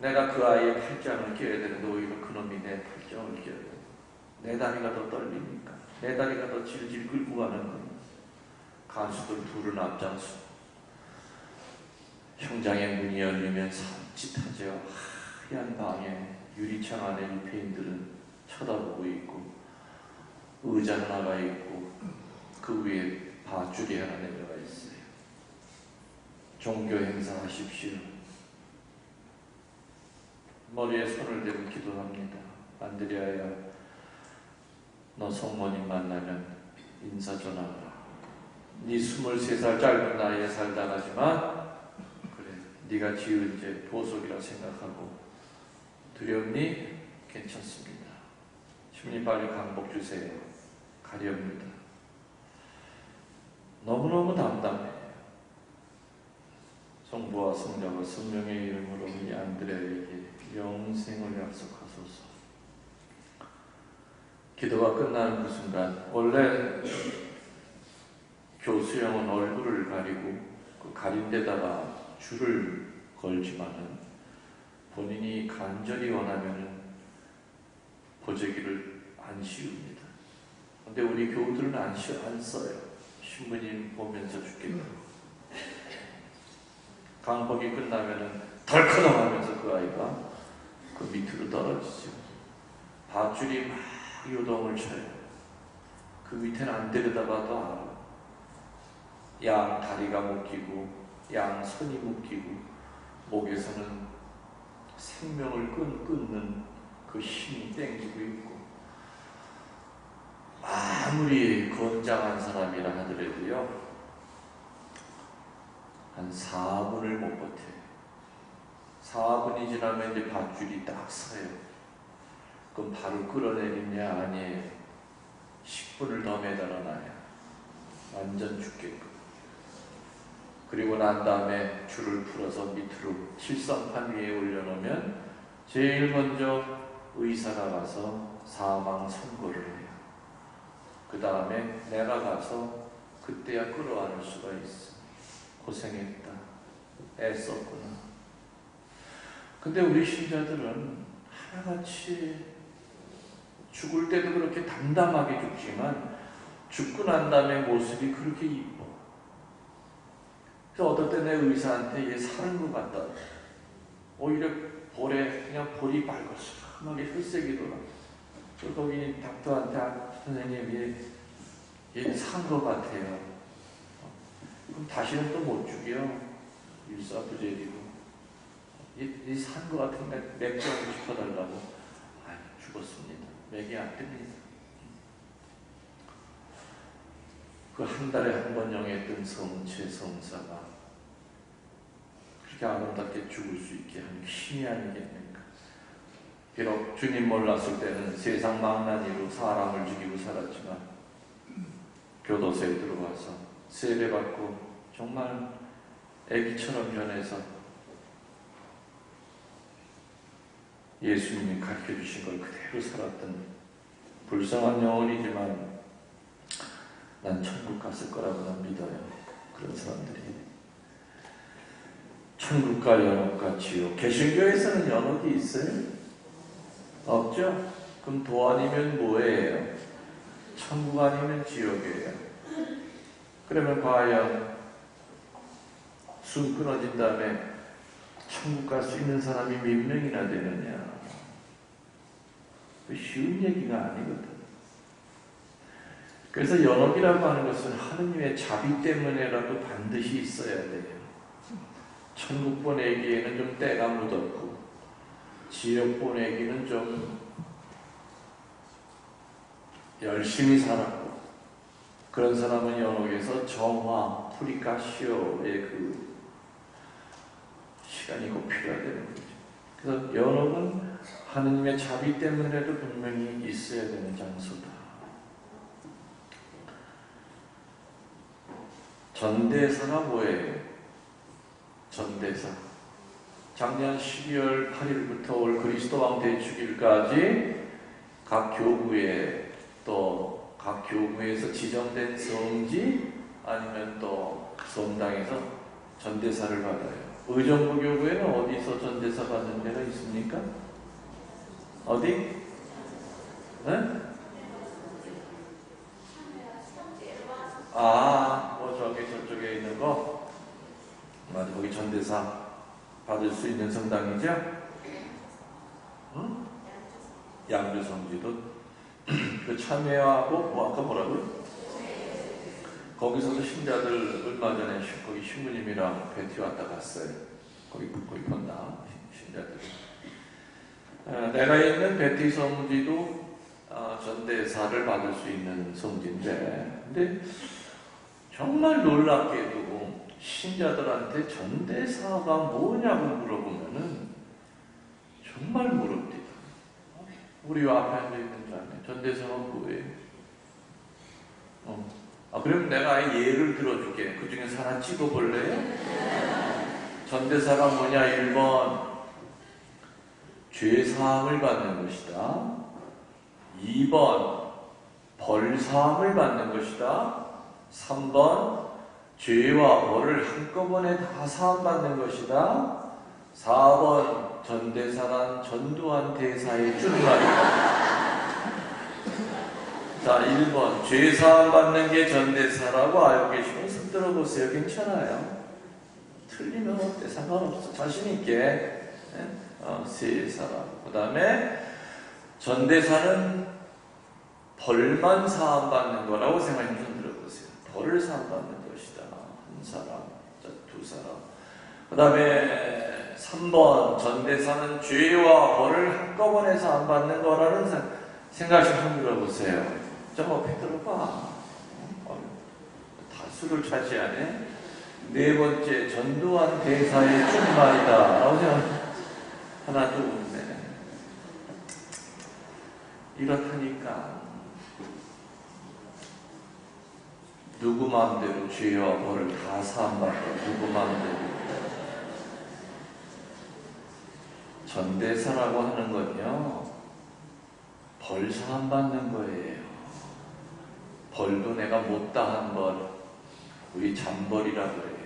내가 그 아이의 팔짱을 껴야 되는데 오히려 그놈이 내 팔짱을 껴야 돼. 내 다리가 더 떨리니까. 내 다리가 더 질질 끌고 가는 거예요. 간수들 둘은 앞장서. 형장의 문이 열리면 삼짓하죠. 하얀 방에 유리창 안에 유폐인들은 쳐다보고 있고 의자 하나가 있고 그 위에 밧줄이 하나 내려가 있어요. 종교 행사하십시오. 머리에 손을 대고 기도합니다. 안드레아야, 너 성모님 만나면 인사 전하라. 네 23살 짧은 나이에 살다가지만 그래, 네가 지은 죄 보석이라 생각하고 두렵니? 괜찮습니다. 주님 빨리 강복 주세요. 가렵니다. 너무너무 담담해요. 성부와 성자와 성령의 이름으로 이 안드레에게 영생을 약속하소서. 기도가 끝나는 그 순간, 원래 교수형은 얼굴을 가리고 그 가린 데다가 줄을 걸지만은 본인이 간절히 원하면은 보재기를 안 씌웁니다. 근데 우리 교우들은 안 써요. 신부님 보면서 죽겠다. 강복이 끝나면은 덜커덩 하면서 그 아이가 그 밑으로 떨어지죠. 밧줄이 막 요동을 쳐요. 그 밑에는 안 들여다봐도 알아. 양 다리가 묶이고 양 손이 묶이고 목에서는 생명을 끊는 그 힘이 땡기고 있고, 아무리 건장한 사람이라 하더라도요 한 4분을 못 버텨요. 4분이 지나면 이제 밧줄이 딱 서요. 그럼 바로 끌어내리냐? 아니에요. 10분을 더 매달아놔요. 완전 죽게끔. 그리고 난 다음에 줄을 풀어서 밑으로 칠성판 위에 올려놓으면 제일 먼저 의사가 가서 사망 선고를 해요. 그 다음에 내가 가서 그때야 끌어안을 수가 있어. 고생했다. 애썼구나. 근데 우리 신자들은 하나같이 죽을 때도 그렇게 담담하게 죽지만 죽고 난 다음에 모습이 그렇게 이뻐. 그래서 어떨 때 내 의사한테 얘 사는 것 같다. 오히려 볼에 그냥 볼이 밝았어. 까맣게 혈색이 돌아. 거기 닥터한테 선생님 얘 산 것 같아요. 그럼 다시는 또 못 죽여. 일사부재리고 얘 산 것 같은데 맥주하고 싶어달라고. 아니 죽었습니다. 맥이 안 됩니다. 그 한 달에 한 번 영했던 성체 성사가 그렇게 아름답게 죽을 수 있게 하는 힘이 아니겠습니까? 비록 주님 몰랐을 때는 세상 망나니로 사람을 죽이고 살았지만 교도소에 들어가서 세례받고 정말 애기처럼 변해서 예수님이 가르쳐주신 걸 그대로 살았던 불쌍한 영혼이지만 난 천국 갔을 거라고 난 믿어요. 그런 사람들이. 천국과 연옥과 지옥. 개신교에서는 연옥이 있어요? 없죠? 그럼 도 아니면 뭐예요? 천국 아니면 지옥이에요. 그러면 과연 숨 끊어진 다음에 천국 갈 수 있는 사람이 몇 명이나 되느냐? 쉬운 얘기가 아니거든. 그래서 연옥이라고 하는 것은 하느님의 자비 때문에라도 반드시 있어야 돼요. 천국 보내기에는 좀 때가 묻었고 지옥 보내기는 좀 열심히 살았고 그런 사람은 연옥에서 정화, 프리카시오의 그 시간이 꼭 필요하다는 거죠. 그래서 연옥은 하느님의 자비 때문에도 분명히 있어야 되는 장소다. 전대사가 뭐예요? 전대사. 작년 12월 8일부터 올 그리스도 왕 대축일까지 각 교구에 또 각 교구에서 지정된 성지 아니면 또 성당에서 전대사를 받아요. 의정부 교구에는 어디서 전대사 받는 데가 있습니까? 어디? 네? 저기 저쪽에 있는 거? 맞아, 거기 전대사 받을 수 있는 성당이죠? 응? 양주성지도 그 참여하고 아까 뭐라고요? 거기서도 신자들 얼마 전에 거기 신부님이랑 배티 왔다 갔어요. 거기 봤나? 신자들이. 내가 있는 배티 성지도 전대사를 받을 수 있는 성지인데, 근데 정말 놀랍게도 신자들한테 전대사가 뭐냐고 물어보면은 정말 모릅니다. 우리 앞에 앉아있는 줄 아네. 전대사가 뭐예요? 그럼 내가 아예 예를 들어줄게. 그 중에서 하나 찍어볼래요? 전대사가 뭐냐? 1번 죄사함을 받는 것이다. 2번 벌사함을 받는 것이다. 3번 죄와 벌을 한꺼번에 다 사함받는 것이다. 4번 전대사란 전두환 대사의 줄말이다. 자, 1번 죄사함 받는 게 전대사라고 알고 계시면 손 들어보세요. 괜찮아요. 틀리면 어때? 상관없어. 자신 있게 세 사람. 그 다음에 전대사는 벌만 사함 받는 거라고 생각하시면 손 들어보세요. 벌을 사함 받는 것이다. 한 사람, 두 사람. 그 다음에 3번 전대사는 죄와 벌을 한꺼번에 사함 받는 거라는 생각하시면 손 들어보세요. 좀 앞에 들어봐. 다수를 차지하네. 네 번째 전두환 대사의 준말이다 라고 생각. 하나 둘 셋. 이렇다니까 누구 마음대로 죄와 벌을 다 사함받고 누구 마음대로. 전대사라고 하는 건요 벌 사함받는 거예요. 벌도 내가 못다한 벌, 우리 잠벌이라 그래요.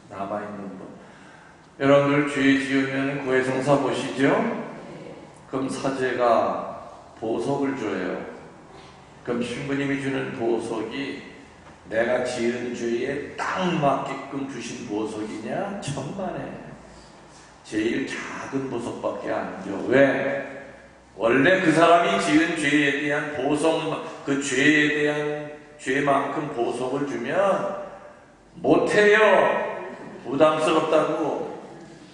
남아있는 벌. 여러분들 죄 지으면 고해성사 보시죠? 그 그럼 사제가 보석을 줘요. 그럼 신부님이 주는 보석이 내가 지은 죄에 딱 맞게끔 주신 보석이냐? 천만에. 제일 작은 보석밖에 안 줘. 왜? 원래 그 사람이 지은 죄에 대한 보석, 그 죄에 대한 죄만큼 보석을 주면 못해요. 부담스럽다고.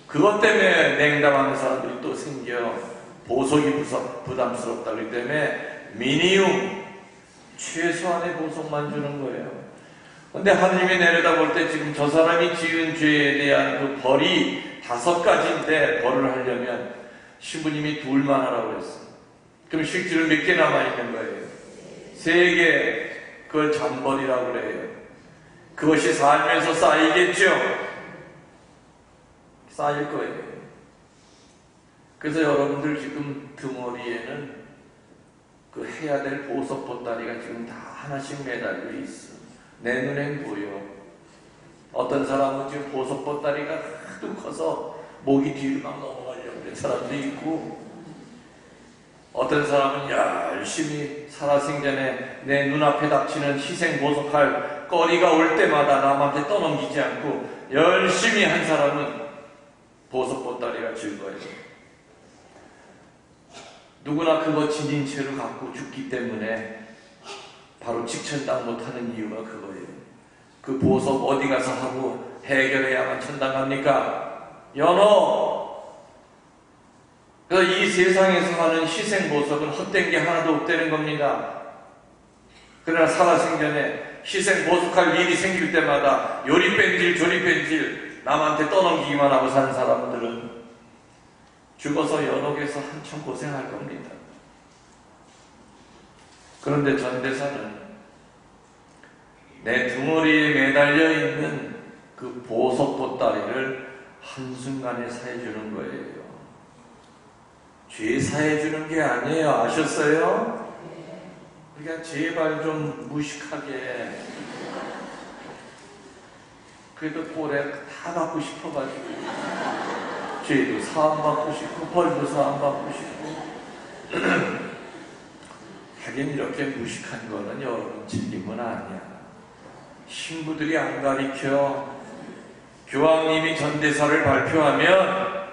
그것 때문에 냉담하는 사람들이 또 생겨. 보석이 부담스럽다기 때문에 미니움, 최소한의 보석만 주는 거예요. 근데 하느님이 내려다볼 때 지금 저 사람이 지은 죄에 대한 그 벌이 5가지인데 벌을 하려면 신부님이 2만 하라고 했어요. 그럼 실제로 몇 개 남아있는 거예요? 3개. 그걸 잔벌이라고 그래요. 그것이 살면서 쌓이겠죠? 쌓일 거예요. 그래서 여러분들 지금 등허리에는 그 해야 될 보석 보따리가 지금 다 하나씩 매달려 있어. 내 눈엔 보여. 어떤 사람은 지금 보석 보따리가 하도 커서 목이 뒤로 막 넘어가려고 그런 사람도 있고, 어떤 사람은 열심히 살아생전에 내 눈앞에 닥치는 희생 보석할 거리가 올 때마다 남한테 떠넘기지 않고 열심히 한 사람은 보석 보따리가 즐거워요. 누구나 그거 지닌 채로 갖고 죽기 때문에 바로 직천당 못하는 이유가 그거예요. 그 보석 어디 가서 하고 해결해야만 천당 갑니까? 연호! 그래서 이 세상에서 하는 희생 보석은 헛된 게 하나도 없다는 겁니다. 그러나 살아생전에 희생 보석할 일이 생길 때마다 요리 뺀질 조리 뺀질 남한테 떠넘기기만 하고 사는 사람들은 죽어서 연옥에서 한참 고생할 겁니다. 그런데 전대사는 내 등허리에 매달려 있는 그 보석 보따리를 한순간에 사해주는 거예요. 죄 사해주는 게 아니에요. 아셨어요? 그러니까 제발 좀 무식하게, 그래도 꼴에 다 받고 싶어가지고 죄도 사함받고 싶고 벌도 사함받고 싶고 하긴 이렇게 무식한 거는 여러분 진림은 아니야. 신부들이 안 가리켜. 교황님이 전대사를 발표하면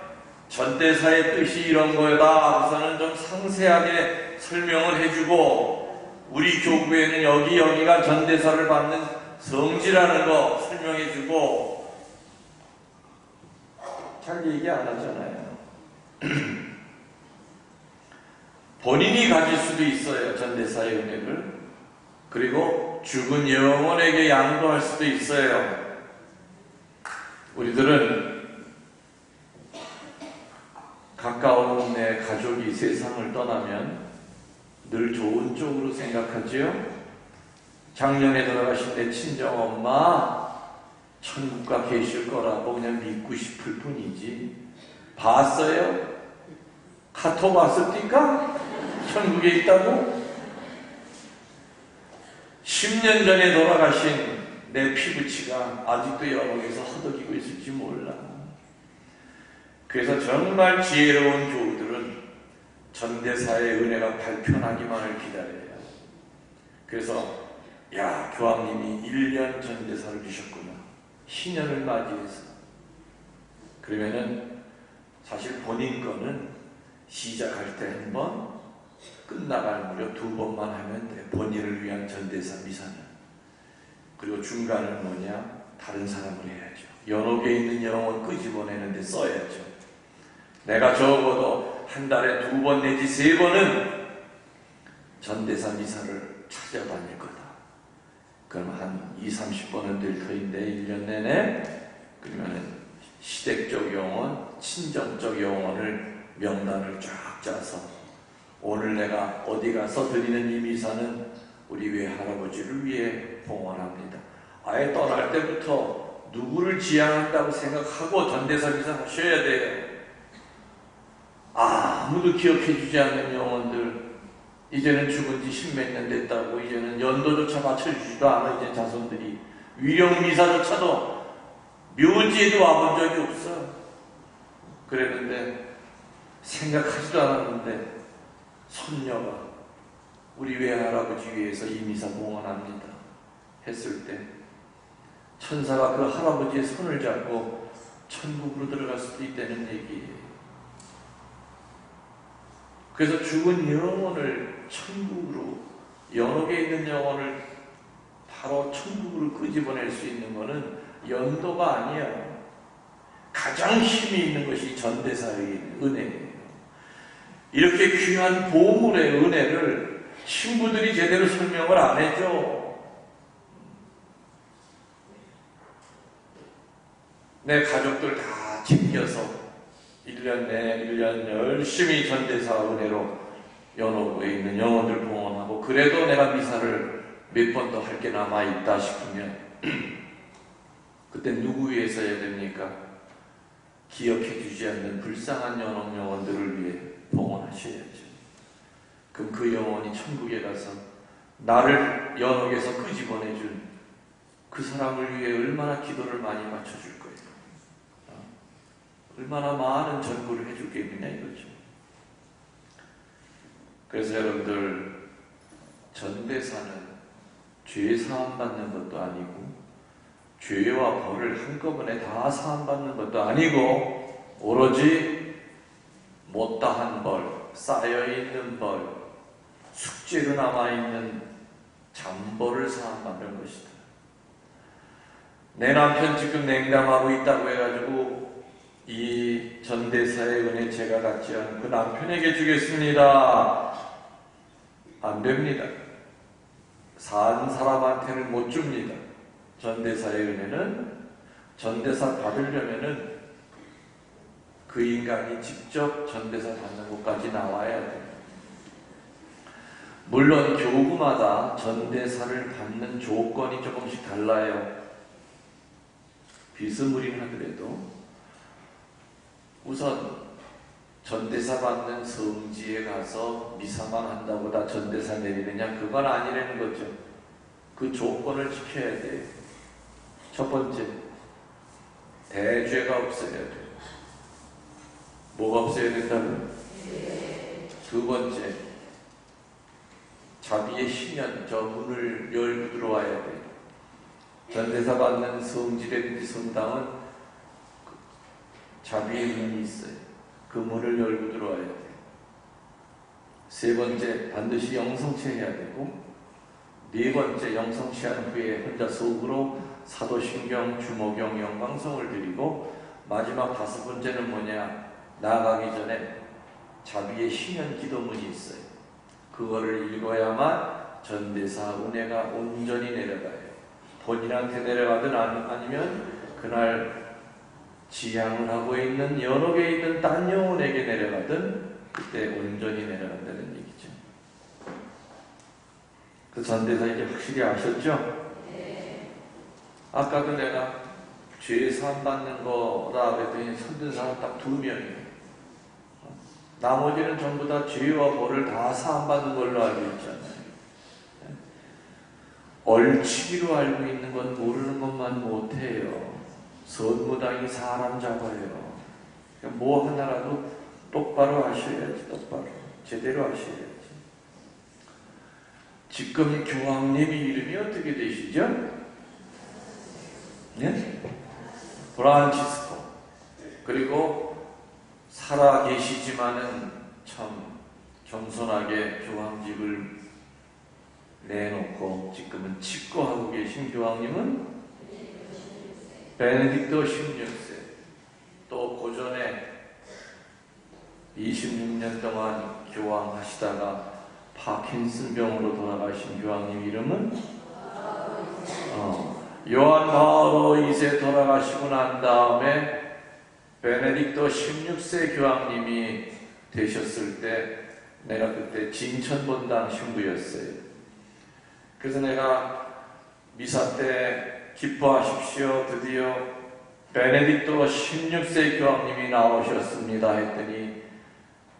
전대사의 뜻이 이런 거다 우선은 좀 상세하게 설명을 해주고, 우리 교구에는 여기가 전대사를 받는 성지라는 거 설명해주고, 잘 얘기 안 하잖아요. 본인이 가질 수도 있어요, 전대사의 은혜를. 그리고 죽은 영혼에게 양도할 수도 있어요. 우리들은 가까운 내 가족이 세상을 떠나면 늘 좋은 쪽으로 생각하지요. 작년에 돌아가신 내 친정엄마 천국 가 계실 거라고 그냥 믿고 싶을 뿐이지. 봤어요? 카톡 왔습니까? 천국에 있다고? 10년 전에 돌아가신 내 피부치가 아직도 연옥에서 허덕이고 있을지 몰라. 그래서 정말 지혜로운 교우들은 전대사의 은혜가 발표나기만을 기다려요. 그래서 교황님이 1년 전대사를 주셨구나. 신년을 맞이해서. 그러면은 사실 본인 거는 시작할 때 한 번, 끝나갈 무렵 2번만 하면 돼. 본인을 위한 전대사 미사는. 그리고 중간은 뭐냐? 다른 사람을 해야죠. 연옥에 있는 영혼 끄집어내는데 써야죠. 내가 적어도 한 달에 2번 내지 3번은 전대사 미사를 찾아다닐 거다. 그럼 한 20-30번은 될 터인데 1년 내내. 그러면은 시댁적 영혼, 친정적 영혼을 명단을 쫙 짜서 오늘 내가 어디 가서 드리는 이 미사는 우리 외할아버지를 위해 봉헌합니다. 아예 떠날 때부터 누구를 지향한다고 생각하고 전대사 미사 하셔야 돼요. 아무도 기억해주지 않는 영혼들, 이제는 죽은 지 10몇 년 됐다고 이제는 연도조차 맞춰주지도 않아. 이제 자손들이 위령미사조차도 묘지에도 와본 적이 없어. 그랬는데 생각하지도 않았는데 손녀가 우리 외할아버지 위해서 이 미사 봉헌합니다 했을 때 천사가 그 할아버지의 손을 잡고 천국으로 들어갈 수도 있다는 얘기예요. 그래서 죽은 영혼을 천국으로, 연옥에 있는 영혼을 바로 천국으로 끄집어낼 수 있는 것은 연도가 아니야. 가장 힘이 있는 것이 전대사의 은혜예요. 이렇게 귀한 보물의 은혜를 신부들이 제대로 설명을 안 해줘. 내 가족들 다 챙겨서 1년 내 1년 열심히 전대사 은혜로 연옥에 있는 영혼들 봉헌하고, 그래도 내가 미사를 몇 번 더 할 게 남아있다 싶으면 그때 누구 위해서 해야 됩니까? 기억해 주지 않는 불쌍한 연옥 영혼들을 위해 봉헌하셔야죠. 그럼 그 영혼이 천국에 가서 나를 연옥에서 끄집어내준 그 사람을 위해 얼마나 기도를 많이 맞춰줄 거예요. 얼마나 많은 전부를 해줄 게 있느냐 이거죠. 그래서 여러분들, 전대사는 죄 사함받는 것도 아니고 죄와 벌을 한꺼번에 다 사함받는 것도 아니고 오로지 못다한 벌, 쌓여있는 벌, 숙제로 남아있는 잠벌을 사함받는 것이다. 내 남편 지금 냉담하고 있다고 해가지고 이 전대사의 은혜 제가 갖지 않은 그 남편에게 주겠습니다. 안 됩니다. 산 사람한테는 못 줍니다. 전대사의 은혜는, 전대사 받으려면은 그 인간이 직접 전대사 받는 곳까지 나와야 돼요. 물론 교구마다 전대사를 받는 조건이 조금씩 달라요. 비스무리하더라도 우선 전대사 받는 성지에 가서 미사만 한다고 다 전대사 내리느냐, 그건 아니라는 거죠. 그 조건을 지켜야 돼요. 첫 번째, 대죄가 없어야 돼요. 뭐가 없어야 된다고요? 두 번째, 자비의 신연, 저 문을 열고 들어와야 돼요. 전대사 받는 성지라든지 성당은 자비의 문이 있어요. 그 문을 열고 들어와야 돼요. 세 번째, 반드시 영성체해야 되고, 네 번째, 영성체한 후에 혼자 속으로 사도신경, 주모경, 영광성을 드리고, 마지막 다섯 번째는 뭐냐? 나아가기 전에 자비의 신연 기도문이 있어요. 그거를 읽어야만 전대사 은혜가 온전히 내려가요. 본인한테 내려가든 아니면 그날 지향을 하고 있는 연옥에 있는 딴 영혼에게 내려가든 그때 온전히 내려간다는 얘기죠. 그 전대사 이제 확실히 아셨죠? 네. 아까도 내가 죄 사함 받는 거라 그랬더니 손든 사람 딱 2명이에요. 나머지는 전부 다 죄와 벌을 다 사함 받는 걸로 알고 있잖아요. 얼치기로 알고 있는 건 모르는 것만 못해요. 선무당이 사람 잡아요. 뭐 하나라도 똑바로 하셔야지. 똑바로 제대로 하셔야지. 지금 교황님 이름이 어떻게 되시죠? 네? 프란치스코. 그리고 살아 계시지만은 참 겸손하게 교황직을 내놓고 지금은 직거하고 계신 교황님은 베네딕토 16세. 또 고전에 26년 동안 교황하시다가 파킨슨병으로 돌아가신 교황님 이름은 요한 바오로 2세 돌아가시고 난 다음에 베네딕토 16세 교황님이 되셨을 때 내가 그때 진천본당 신부였어요. 그래서 내가 미사 때 기뻐하십시오. 드디어 베네딕토 16세 교황님이 나오셨습니다 했더니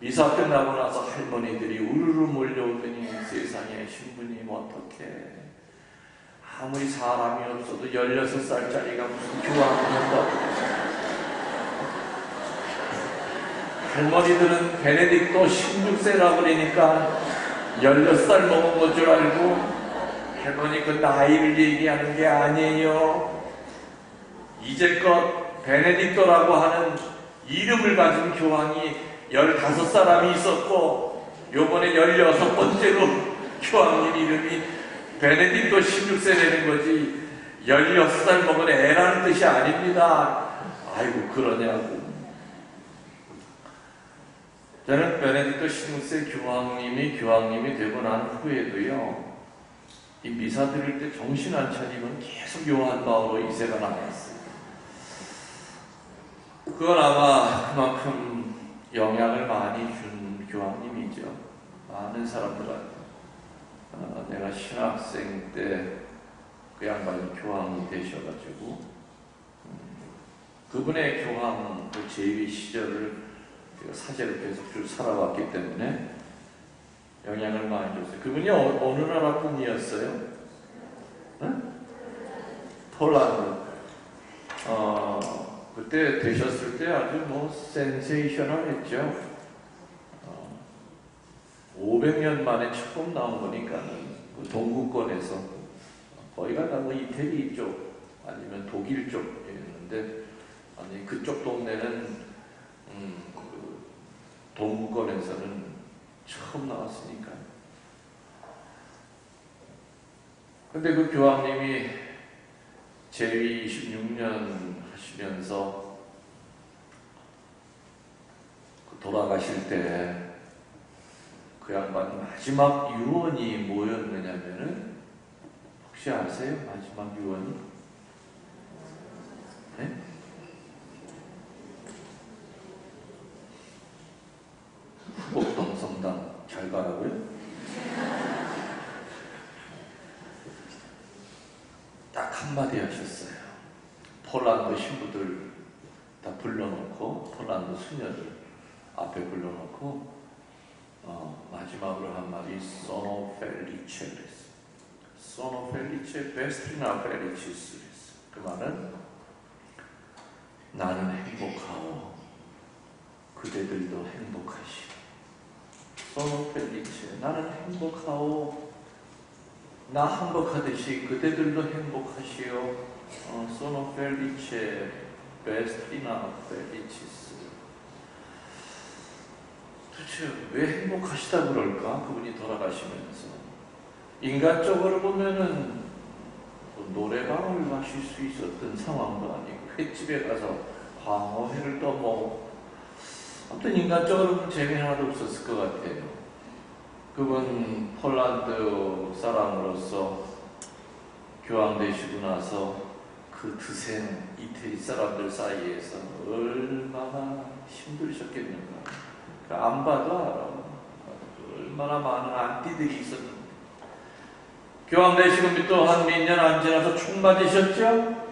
미사 끝나고 나서 할머니들이 우르르 몰려오더니 세상에 신부님 어떡해. 아무리 사람이 없어도 16살짜리가 무슨 교황을 한다고. 할머니들은 베네딕토 16세라고 그러니까 16살 먹은 것 줄 알고, 할머니 그 나이를 얘기하는 게 아니에요. 이제껏 베네딕토라고 하는 이름을 가진 교황이 15사람이 있었고, 요번에 16번째로 교황님 이름이 베네딕토 16세라는 거지 16살 먹은 애라는 뜻이 아닙니다. 아이고 그러냐고. 저는 베네딕토 16세 교황님이 되고 난 후에도요, 이 미사 드릴 때 정신 안 차리면 계속 요한 바오로 이세가 나왔어요. 그건 아마 그만큼 영향을 많이 준 교황님이죠. 많은 사람들한테. 내가 신학생 때 그 양반이 교황이 되셔가지고 그분의 교황 그 제위 시절을 제가 사제로 계속 쭉 살아왔기 때문에 영향을 많이 줬어요. 그분이 어느 나라 분이었어요? 응? 폴란드. 그때 되셨을 때 아주 뭐 센세이셔널했죠. 500년 만에 처음 나온 거니까는 그 동구권에서 거기가 다 뭐 이태리 쪽 아니면 독일 쪽이었는데, 아니 그쪽 동네는 그 동구권에서는 처음 나왔으니까. 근데 그 교황님이 제위 26년 하시면서 돌아가실 때 그 양반 마지막 유언이 뭐였느냐면은, 혹시 아세요? 마지막 유언이? 네? 후곡동 성당 잘 가라고요? 딱 한마디 하셨어요. 폴란드 신부들 다 불러놓고, 폴란드 수녀들 앞에 불러놓고 마지막으로 한 말이 Sono felice, Sono felice vestrina felicis. 그 말은 나는 행복하오, 그대들도 행복하시오. Sono felice, 나는 행복하오, 나 행복하듯이 그대들도 행복하시오. Sono felice vestrina felicis. 도대체 왜 행복하시다 그럴까? 그분이 돌아가시면서. 인간적으로 보면은 노래방을 마실 수 있었던 상황도 아니고, 횟집에 가서 광어회를 떠먹고, 아무튼 인간적으로는 재미 하나도 없었을 것 같아요. 그분 폴란드 사람으로서 교황 되시고 나서 그 드센 이태리 사람들 사이에서 얼마나 힘들으셨겠는가. 안 봐도 알아. 얼마나 많은 안티들이 있었는데. 교황 되시고 또 한 몇 년 안 지나서 총 맞으셨죠?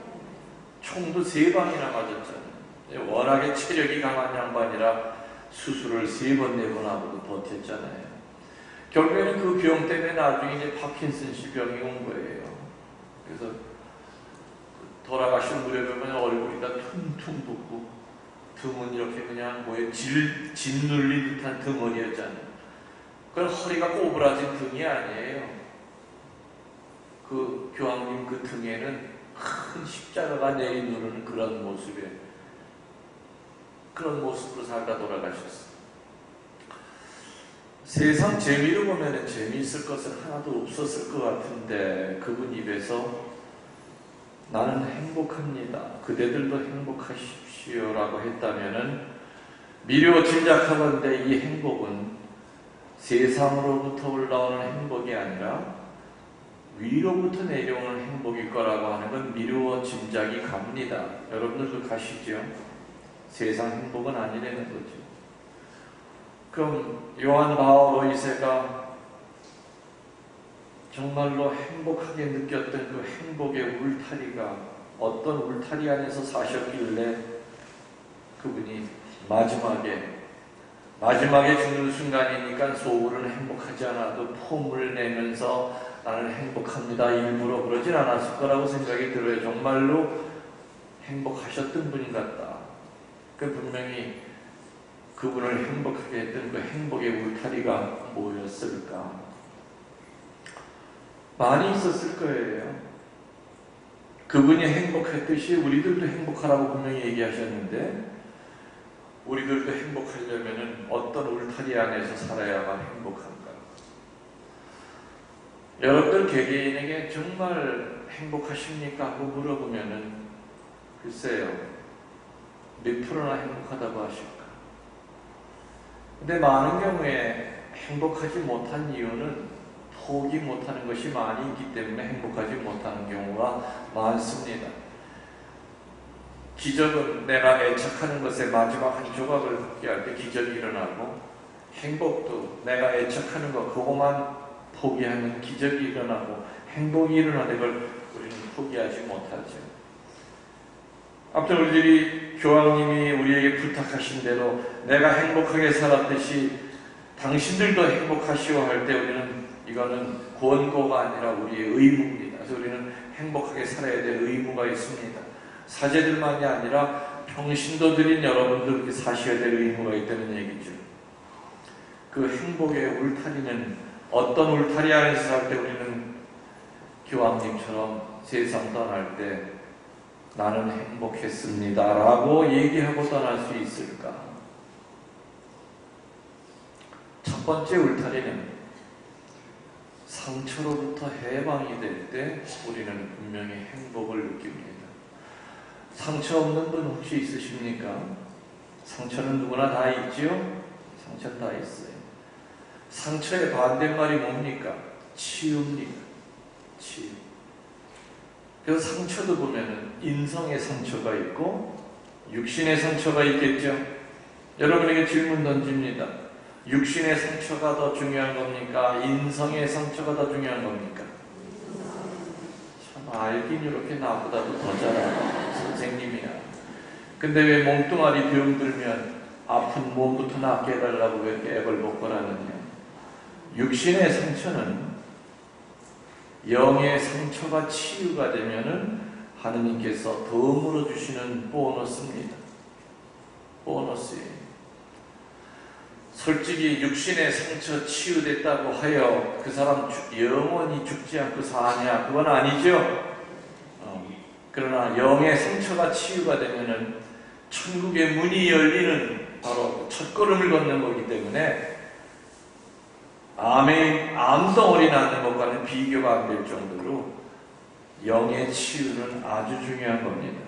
총도 3방이나 맞았잖아요. 워낙에 체력이 강한 양반이라 수술을 3번 4번 하고도 버텼잖아요. 결국에는 그 병 때문에 나중에 이제 파킨슨씨 병이 온 거예요. 그래서 돌아가신 무렵에 보면 얼굴이 다 퉁퉁 붓고, 등은 이렇게 그냥 뭐에 진 눌린 듯한 등원이었잖아요. 그건 허리가 꼬부라진 등이 아니에요. 그 교황님 그 등에는 큰 십자가가 내리누르는 그런 모습으로 살다 돌아가셨어요. 세상 재미로 보면 재미있을 것은 하나도 없었을 것 같은데, 그분 입에서 나는 행복합니다, 그대들도 행복하십시오라고 했다면은 미루어 짐작하건대 이 행복은 세상으로부터 올라오는 행복이 아니라 위로부터 내려오는 행복일 거라고 하는 건 미루어 짐작이 갑니다. 여러분들도 가시죠? 세상 행복은 아니라는 거죠. 그럼 요한 바오로 2세가 정말로 행복하게 느꼈던 그 행복의 울타리가 어떤 울타리 안에서 사셨길래 그분이 마지막에 죽는 순간이니까 속으로는 행복하지 않아도 폼을 내면서 나는 행복합니다 일부러 그러진 않았을 거라고 생각이 들어요. 정말로 행복하셨던 분인 같다. 그 분명히 그분을 행복하게 했던 그 행복의 울타리가 뭐였을까? 많이 있었을 거예요. 그분이 행복했듯이 우리들도 행복하라고 분명히 얘기하셨는데, 우리들도 행복하려면 어떤 울타리 안에서 살아야만 행복한가? 여러분들 개개인에게 정말 행복하십니까? 하고 물어보면은 글쎄요, 몇 프로나 행복하다고 하실까? 근데 많은 경우에 행복하지 못한 이유는 포기 못하는 것이 많이 있기 때문에 행복하지 못하는 경우가 많습니다. 기적은 내가 애착하는 것의 마지막 한 조각을 포기할 때 기적이 일어나고, 행복도 내가 애착하는 것 그것만 포기하면 기적이 일어나고 행복이 일어나는 걸 우리는 포기하지 못하죠. 앞서 우리들이 교황님이 우리에게 부탁하신 대로 내가 행복하게 살았듯이 당신들도 행복하시오 할 때 우리는 이거는 권고가 아니라 우리의 의무입니다. 그래서 우리는 행복하게 살아야 될 의무가 있습니다. 사제들만이 아니라 평신도들인 여러분들께 사셔야 될 의무가 있다는 얘기죠. 그 행복의 울타리는 어떤 울타리 안에서 살 때 우리는 교황님처럼 세상 떠날 때 나는 행복했습니다 라고 얘기하고 떠날 수 있을까? 첫 번째 울타리는 상처로부터 해방이 될 때 우리는 분명히 행복을 느낍니다. 상처 없는 분 혹시 있으십니까? 상처는 누구나 다 있지요? 상처는 다 있어요. 상처의 반대말이 뭡니까? 치유입니다. 치유. 그래서 상처도 보면은 인성의 상처가 있고 육신의 상처가 있겠죠? 여러분에게 질문 던집니다. 육신의 상처가 더 중요한 겁니까? 인성의 상처가 더 중요한 겁니까? 참 알긴 이렇게 나보다도 더 잘하는 선생님이야. 근데 왜 몸뚱아리 병들면 아픈 몸부터 낫게 해달라고 왜 이렇게 애벌 먹거라느냐? 육신의 상처는 영의 상처가 치유가 되면은 하느님께서 덤으로 주시는 보너스입니다. 보너스예요. 솔직히 육신의 상처 치유됐다고 하여 그 사람 영원히 죽지 않고 사냐? 그건 아니죠. 그러나 영의 상처가 치유가 되면은 천국의 문이 열리는 바로 첫걸음을 걷는 거기 때문에 암덩어리 낳는 것과는 비교가 안 될 정도로 영의 치유는 아주 중요한 겁니다.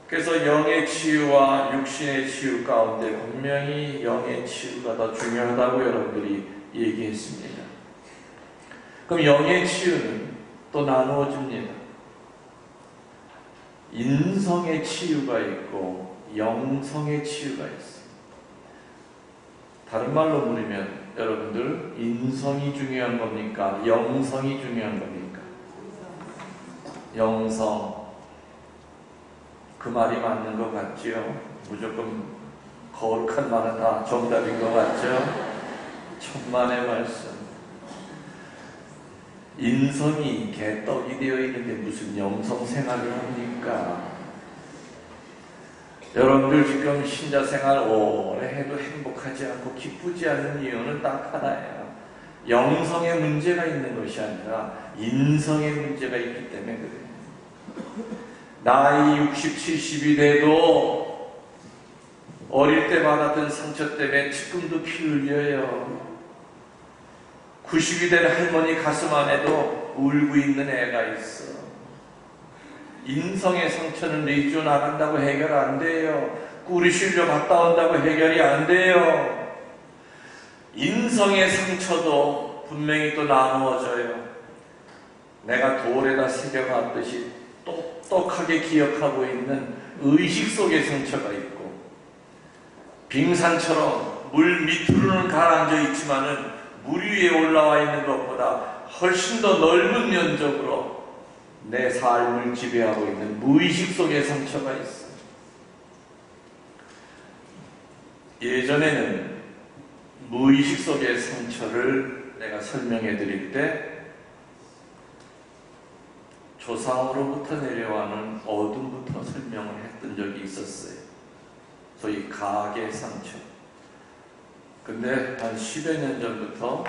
그래서 영의 치유와 육신의 치유 가운데 분명히 영의 치유가 더 중요하다고 여러분들이 얘기했습니다. 그럼 영의 치유는 또 나누어집니다. 인성의 치유가 있고 영성의 치유가 있습니다. 다른 말로 물으면 여러분들 인성이 중요한 겁니까? 영성이 중요한 겁니까? 영성. 그 말이 맞는 것 같지요? 무조건 거룩한 말은 다 정답인 것 같죠? 천만의 말씀. 인성이 개떡이 되어 있는데 무슨 영성 생활을 합니까? 여러분들 지금 신자 생활 오래 해도 행복하지 않고 기쁘지 않는 이유는 딱 하나예요. 영성에 문제가 있는 것이 아니라 인성에 문제가 있기 때문에 그래요. 나이 60, 70이 돼도 어릴 때 받았던 상처 때문에 지금도 피 흘려요. 90이 된 할머니 가슴 안에도 울고 있는 애가 있어. 인성의 상처는 내주 나간다고 해결 안 돼요. 꿀이 실려 갔다 온다고 해결이 안 돼요. 인성의 상처도 분명히 또 나누어져요. 내가 돌에다 새겨놨듯이 똑똑하게 기억하고 있는 의식 속의 상처가 있고, 빙산처럼 물 밑으로는 가라앉아 있지만은 물 위에 올라와 있는 것보다 훨씬 더 넓은 면적으로 내 삶을 지배하고 있는 무의식 속의 상처가 있어요. 예전에는 무의식 속의 상처를 내가 설명해 드릴 때 조상으로부터 내려와는 어둠부터 설명을 했던 적이 있었어요. 소위 가계 상처. 근데 한 10여 년 전부터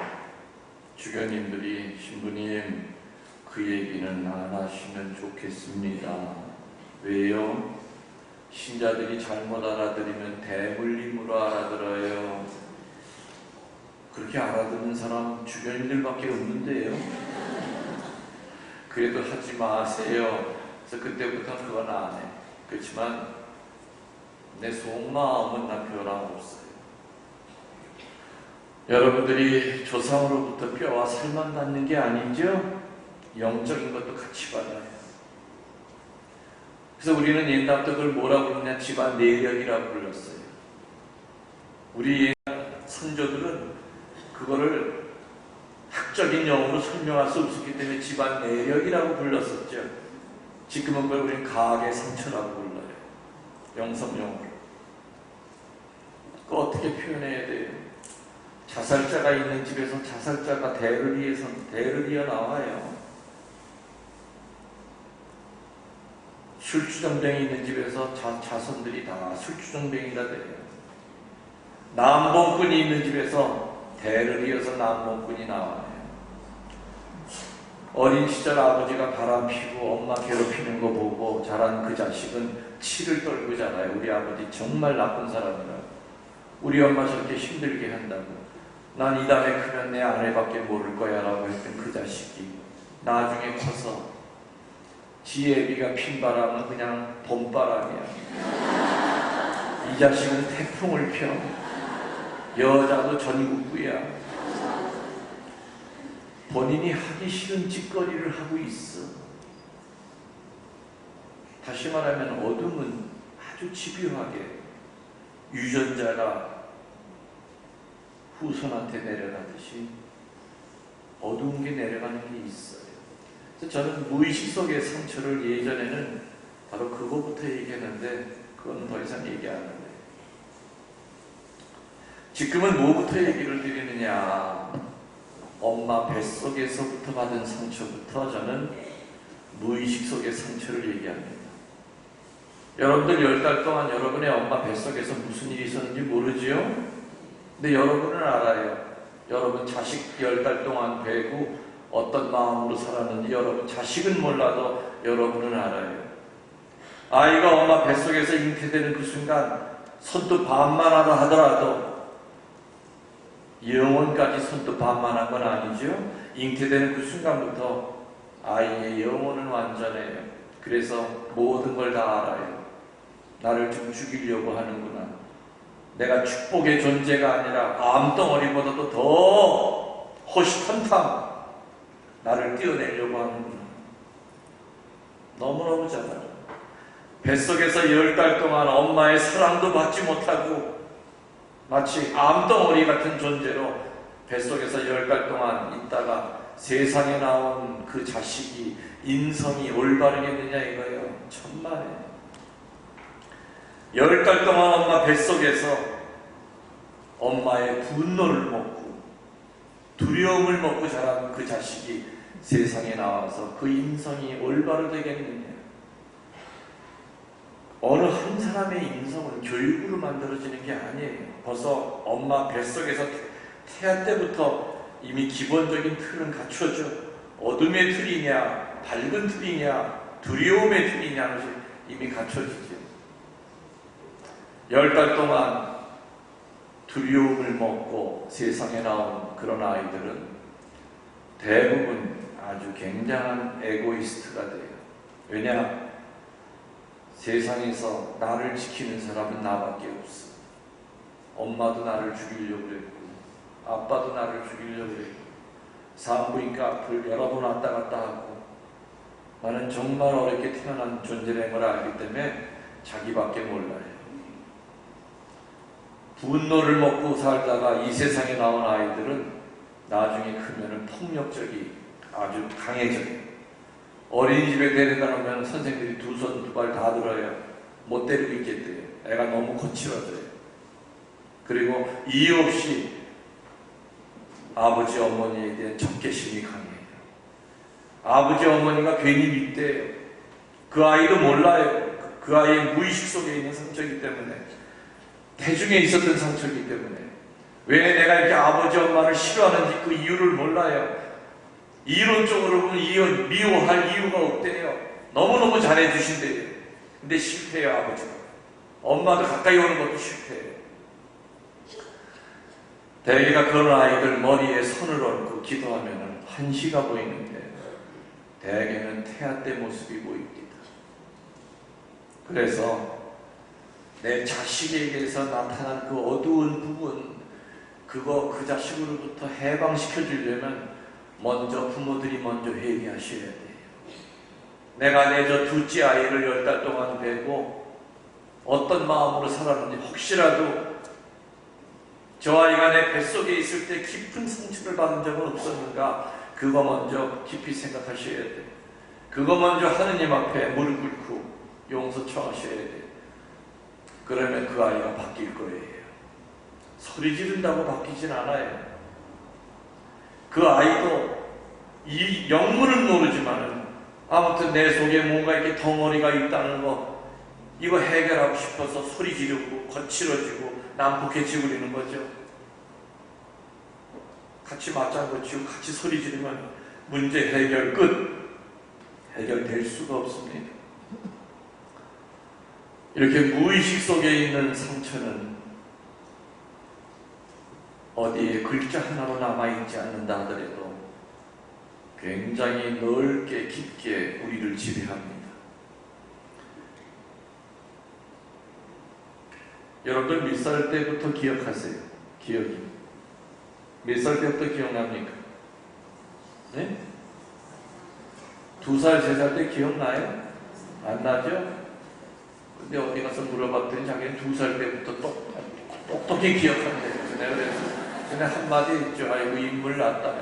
주교님들이 신부님 그 얘기는 안 하시면 좋겠습니다. 왜요? 신자들이 잘못 알아들으면 대물림으로 알아들어요. 그렇게 알아듣는 사람 주교님들밖에 없는데요. 그래도 하지 마세요. 그래서 그때부터는 그건 안 해. 그렇지만 내 속마음은 난 변함없어요. 여러분들이 조상으로부터 뼈와 살만 받는 게 아니죠? 영적인 것도 같이 받아요. 그래서 우리는 옛날부터 그걸 뭐라고 부르냐? 집안 내력이라고 불렀어요. 우리 옛날 선조들은 그거를 학적인 용어로 설명할 수 없었기 때문에 집안 내력이라고 불렀었죠. 지금은 그걸 우리는 가계 상처라고 불러요. 영성용어로. 그거 어떻게 표현해야 돼요? 자살자가 있는 집에서 자살자가 대를 이어 나와요. 술주정뱅이 있는 집에서 자손들이 다 술주정뱅이가 돼요. 남봉꾼이 있는 집에서 대를 이어서 남봉꾼이 나와요. 어린 시절 아버지가 바람피고 엄마 괴롭히는 거 보고 자란 그 자식은 치를 떨고 자라요. 우리 아버지 정말 나쁜 사람이라고. 우리 엄마 저렇게 힘들게 한다고. 난 이 다음에 크면 내 아내밖에 모를 거야 라고 했던 그 자식이 나중에 커서 지 애비가 핀 바람은 그냥 봄바람이야. 이 자식은 태풍을 펴. 여자도 전국구야. 본인이 하기 싫은 짓거리를 하고 있어. 다시 말하면 어둠은 아주 집요하게 유전자가 후손한테 내려가듯이 어두운 게 내려가는 게 있어요. 그래서 저는 무의식 속의 상처를 예전에는 바로 그거부터 얘기했는데 그건 더 이상 얘기 안 해요. 지금은 뭐부터 얘기를 드리느냐? 엄마 뱃속에서부터 받은 상처부터 저는 무의식 속의 상처를 얘기합니다. 여러분들 10달 동안 여러분의 엄마 뱃속에서 무슨 일이 있었는지 모르지요? 근데 여러분은 알아요. 여러분 자식 10달 동안 배고 어떤 마음으로 살았는지 여러분 자식은 몰라도 여러분은 알아요. 아이가 엄마 뱃속에서 잉태되는 그 순간 손톱 반만 하다 하더라도 영혼까지 손톱 반만 한 건 아니죠. 잉태되는 그 순간부터 아이의 영혼은 완전해요. 그래서 모든 걸 다 알아요. 나를 좀 죽이려고 하는구나. 내가 축복의 존재가 아니라 암덩어리보다도 더 호시탐탐 나를 띄어내려고 하는구나. 너무너무 잘 알아요. 뱃속에서 10달 동안 엄마의 사랑도 받지 못하고 마치 암덩어리 같은 존재로 뱃속에서 10달 동안 있다가 세상에 나온 그 자식이 인성이 올바르겠느냐 이거예요. 천만에. 10달 동안 엄마 뱃속에서 엄마의 분노를 먹고 두려움을 먹고 자란 그 자식이 세상에 나와서 그 인성이 올바로 되겠느냐. 어느 한 사람의 인성은 교육으로 만들어지는 게 아니에요. 벌써 엄마 뱃속에서 태아 때부터 이미 기본적인 틀은 갖춰져. 어둠의 틀이냐, 밝은 틀이냐, 두려움의 틀이냐 하는 것이 이미 갖춰지죠. 10달 동안 두려움을 먹고 세상에 나온 그런 아이들은 대부분 아주 굉장한 에고이스트가 돼요. 왜냐? 세상에서 나를 지키는 사람은 나밖에 없어. 엄마도 나를 죽이려고 그랬고 아빠도 나를 죽이려고 그랬고 산부인과 앞을 여러 번 왔다 갔다 하고 나는 정말 어렵게 태어난 존재라는 걸 알기 때문에 자기밖에 몰라요. 분노를 먹고 살다가 이 세상에 나온 아이들은 나중에 크면은 폭력적이 아주 강해져요. 어린이집에 데려다 놓으면 선생님들이 두 손 두 발 다 들어요. 못 데리고 있겠대요. 애가 너무 거칠어져요. 그리고 이유 없이 아버지 어머니에 대한 적개심이 강해요. 아버지 어머니가 괜히 밉대요. 그 아이도 몰라요. 그 아이의 무의식 속에 있는 상처이기 때문에 대중에 있었던 상처이기 때문에 왜 내가 이렇게 아버지 엄마를 싫어하는지 그 이유를 몰라요. 이론적으로 보면 미워할 이유가 없대요. 너무너무 잘해주신대요. 근데 실패해요. 아버지가. 엄마도 가까이 오는 것도 실패해요. 대개가 그런 아이들 머리에 손을 얹고 기도하면 환시가 보이는데 대개는 태아 때 모습이 보입니다. 그래서 내 자식에게서 나타난 그 어두운 부분, 그 자식으로부터 해방시켜 주려면 먼저 부모들이 먼저 회개하셔야 돼요. 내가 내 저 둘째 아이를 10달 동안 뵈고 어떤 마음으로 살았는지, 혹시라도 저 아이가 내 뱃속에 있을 때 깊은 상처를 받은 적은 없었는가, 그거 먼저 깊이 생각하셔야 돼요. 그거 먼저 하느님 앞에 무릎 꿇고 용서 청하셔야 돼요. 그러면 그 아이가 바뀔 거예요. 소리 지른다고 바뀌진 않아요. 그 아이도 이 영문은 모르지만 아무튼 내 속에 뭔가 이렇게 덩어리가 있다는 거, 이거 해결하고 싶어서 소리 지르고 거칠어지고 난폭해지고 그러는 거죠. 같이 맞장구 치고 같이 소리 지르면 문제 해결 끝. 해결될 수가 없습니다. 이렇게 무의식 속에 있는 상처는 어디에 글자 하나로 남아있지 않는다 하더라도 굉장히 넓게 깊게 우리를 지배합니다. 여러분들 몇 살 때부터 기억하세요? 기억이 몇 살 때부터 기억납니까? 네? 2살, 3살 때 기억나요? 안 나죠? 근데 어디 가서 물어봤더니 자기는 2살 때부터 똑똑히 기억한대요. 내가 그래서 전에 한마디 했죠. 아이고 인물 났다.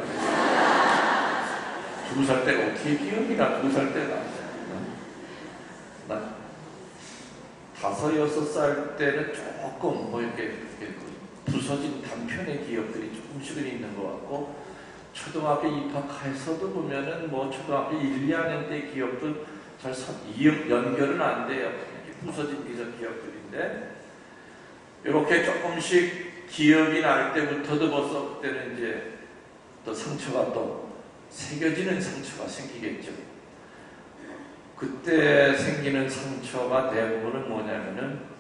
2살 때가 어떻게 기억이 나? 2살 때가. 나 5, 6살 때는 조금 뭐 이렇게 부서진 단편의 기억들이 조금씩은 있는 것 같고, 초등학교 입학해서도 보면은 뭐 초등학교 1, 2학년 때 기억도 잘 연결은 안 돼요. 부서진 기억들인데, 이렇게 조금씩 기억이 날 때부터도 벌써 그때는 이제 또 상처가 또 새겨지는 상처가 생기겠죠. 그때 생기는 상처가 대부분은 뭐냐면은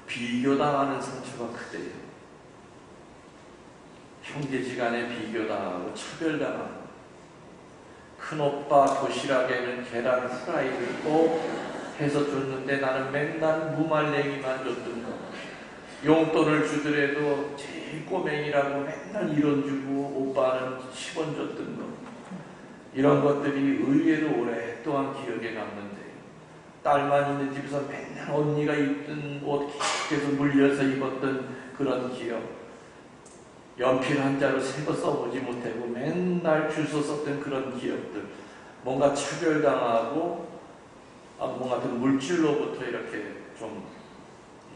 비교당하는 상처가 크대요. 형제지간에 비교당하고 차별당하고, 큰오빠 도시락에는 계란 후라이를 꼭 해서 줬는데 나는 맨날 무말랭이만 줬던 거, 용돈을 주더라도 제일 꼬맹이라고 맨날 1원 주고 오빠는 10원 줬던 거, 이런 것들이 의외로 오랫동안 기억에 남는데요. 딸만 있는 집에서 맨날 언니가 입던 옷 계속 물려서 입었던 그런 기억, 연필 한 자루 새 거 써보지 못하고 맨날 주워 썼던 그런 기억들, 뭔가 차별당하고 뭔가 그 물질로부터 이렇게 좀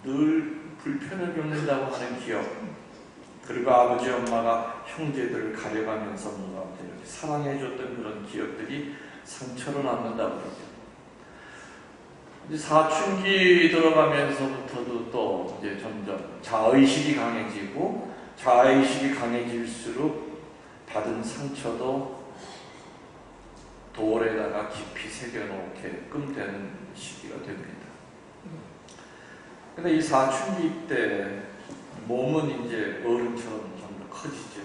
늘 불편을 겪는다고 하는 기억, 그리고 아버지 엄마가 형제들을 가려가면서 뭔가 이렇게 사랑해줬던 그런 기억들이 상처로 남는다고 그러죠. 이제 사춘기 들어가면서부터도 또 이제 점점 자의식이 강해지고, 자의식이 강해질수록 받은 상처도 돌에다가 깊이 새겨놓게끔 되는 시기가 됩니다. 근데 이 사춘기 때 몸은 이제 어른처럼 좀 더 커지죠.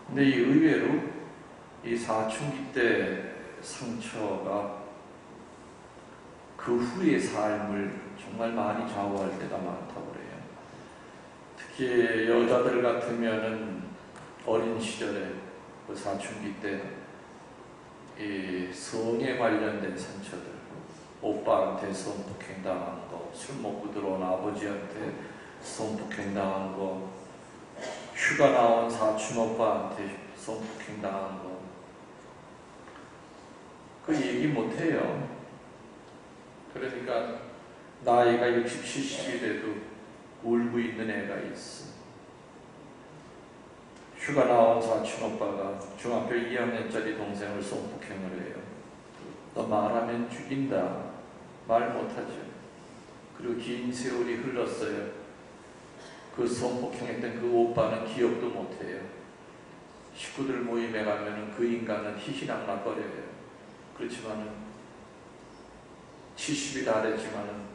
근데 이 의외로 이 사춘기 때 상처가 그 후의 삶을 정말 많이 좌우할 때가 많다고 그래요. 특히 여자들 같으면은 어린 시절에 그 사춘기 때 이 성에 관련된 상처들, 오빠한테 성폭행 당한 거, 술 먹고 들어온 아버지한테 성폭행 당한 거, 휴가 나온 사촌 오빠한테 성폭행 당한 거, 그 얘기 못해요. 그러니까 나이가 60, 70이 돼도 울고 있는 애가 있어. 휴가 나온 사촌 오빠가 중학교 2학년짜리 동생을 성폭행을 해요. 너 말하면 죽인다. 말 못하죠. 그리고 긴 세월이 흘렀어요. 그 성폭행했던 그 오빠는 기억도 못해요. 식구들 모임에 가면은 그 인간은 희희낙낙거려요. 그렇지만은 70이 다 됐지만은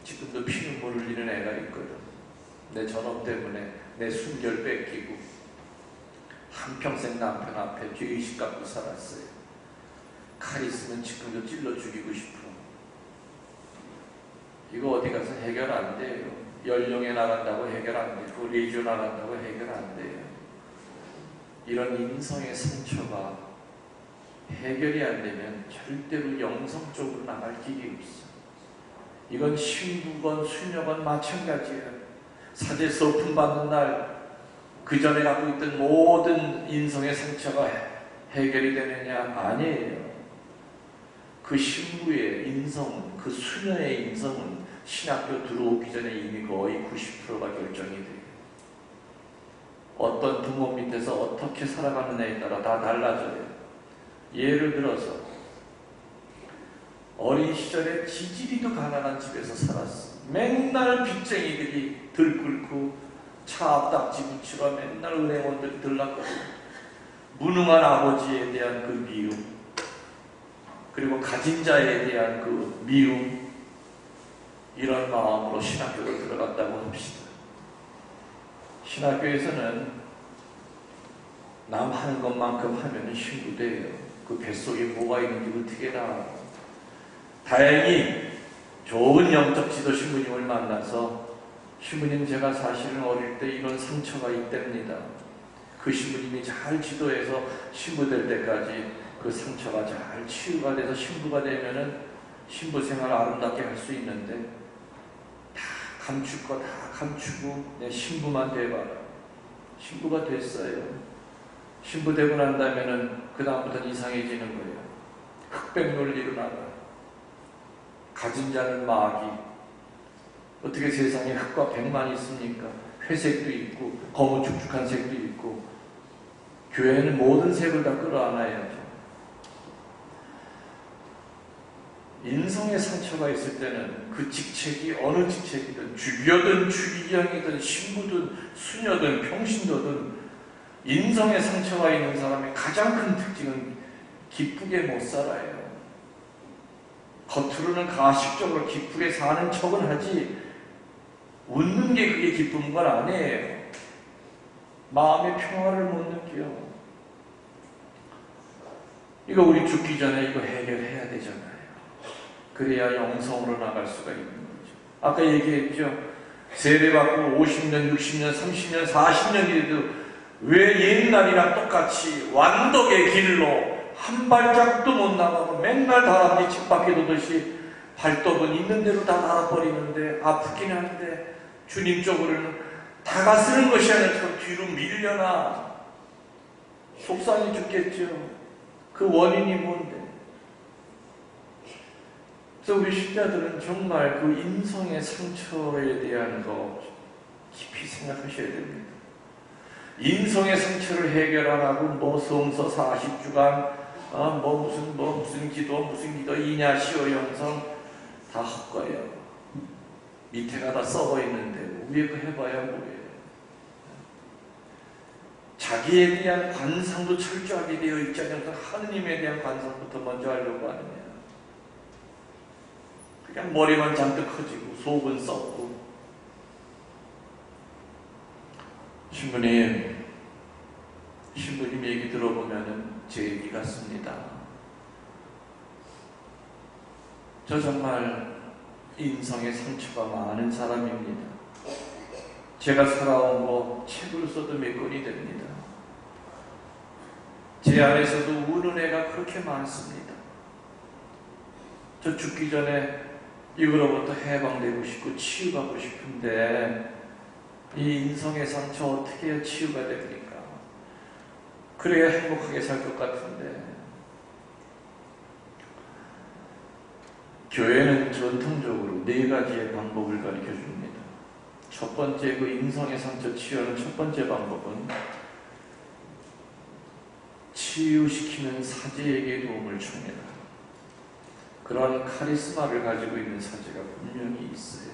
지금도 피눈물 흘리는 애가 있거든. 내 전업 때문에 내 순결 뺏기고 한평생 남편 앞에 죄의식 갖고 살았어요. 칼 있으면 지금도 찔러 죽이고 싶어. 이거 어디 가서 해결 안 돼요. 연령에 나간다고 해결 안 되고 레이저 나간다고 해결 안 돼요. 이런 인성의 상처가 해결이 안 되면 절대로 영성적으로 나갈 길이 없어. 이건 신부건 수녀건 마찬가지예요. 사제서 품받는 날 그 전에 갖고 있던 모든 인성의 상처가 해결이 되느냐? 아니에요. 그 신부의 인성은, 그 수녀의 인성은 신학교 들어오기 전에 이미 거의 90%가 결정이 돼요. 어떤 부모 밑에서 어떻게 살아가느냐에 따라 다 달라져요. 예를 들어서 어린 시절에 지지리도 가난한 집에서 살았어. 맨날 빚쟁이들이 들끓고 차 앞딱지 붙이러 맨날 은행원들이 들락거려. 무능한 아버지에 대한 그 미움, 그리고 가진 자에 대한 그 미움, 이런 마음으로 신학교를 들어갔다고 합시다. 신학교에서는 남 하는 것만큼 하면 신부돼요. 그 뱃속에 뭐가 있는지 어떻게 다 알아. 다행히 좋은 영적 지도 신부님을 만나서 신부님, 제가 사실은 어릴 때 이런 상처가 있답니다. 그 신부님이 잘 지도해서 신부 될 때까지 그 상처가 잘 치유가 돼서 신부가 되면은 신부 생활을 아름답게 할 수 있는데 다 감출 거 다 감추고 내 신부만 돼봐라. 신부가 됐어요. 신부 되고 난다면은 그 다음부터는 이상해지는 거예요. 흑백 논리로 나가. 가진 자는 마귀. 어떻게 세상에 흑과 백만 있습니까? 회색도 있고 검은 축축한 색도 있고. 교회는 모든 색을 다 끌어안아야죠. 인성의 상처가 있을 때는 그 직책이 어느 직책이든 주교든 주기경이든 신부든 수녀든 평신도든 인성의 상처가 있는 사람의 가장 큰 특징은 기쁘게 못 살아요. 겉으로는 가식적으로 기쁘게 사는 척은 하지 웃는 게 그게 기쁜 건 아니에요. 마음의 평화를 못 느껴요. 이거 우리 죽기 전에 이거 해결해야 되잖아요. 그래야 영성으로 나갈 수가 있는 거죠. 아까 얘기했죠. 세례받고 50년, 60년, 30년, 40년이라도 왜 옛날이랑 똑같이 완덕의 길로 한 발짝도 못 나가고 맨날 다람쥐 칩박해 두듯이 발톱은 있는 대로 다 닳아버리는데 아프긴 한데 주님 쪽으로는 다가서는 것이 아니라 뒤로 밀려나 속상해 죽겠죠. 그 원인이 뭔데? 그래서 우리 신자들은 정말 그 인성의 상처에 대한 거 깊이 생각하셔야 됩니다. 인성의 상처를 해결 안 하고 뭐 성서 40주간 무슨 기도 이냐시오 영성 다 헛거예요. 밑에가 다 썩어 있는데 위에 거 해봐야 뭐예요. 자기에 대한 관상도 철저하게 되어 있지 않아서 하느님에 대한 관상부터 먼저 하려고 하느냐. 그냥 머리만 잔뜩 커지고 속은 썩고. 신부님 얘기 들어보면은 제 얘기 같습니다. 저 정말 인성의 상처가 많은 사람입니다. 제가 살아온 거 책으로 써도 몇 권이 됩니다. 제 안에서도 우는 애가 그렇게 많습니다. 저 죽기 전에 이거로부터 해방되고 싶고 치유받고 싶은데 이 인성의 상처 어떻게 해야 치유가 됩니까? 그래야 행복하게 살 것 같은데. 교회는 전통적으로 4가지의 방법을 가르쳐 줍니다. 첫 번째, 그 인성의 상처 치유하는 첫 번째 방법은 치유시키는 사제에게 도움을 줍니다. 그 그런 카리스마를 가지고 있는 사제가 분명히 있어요.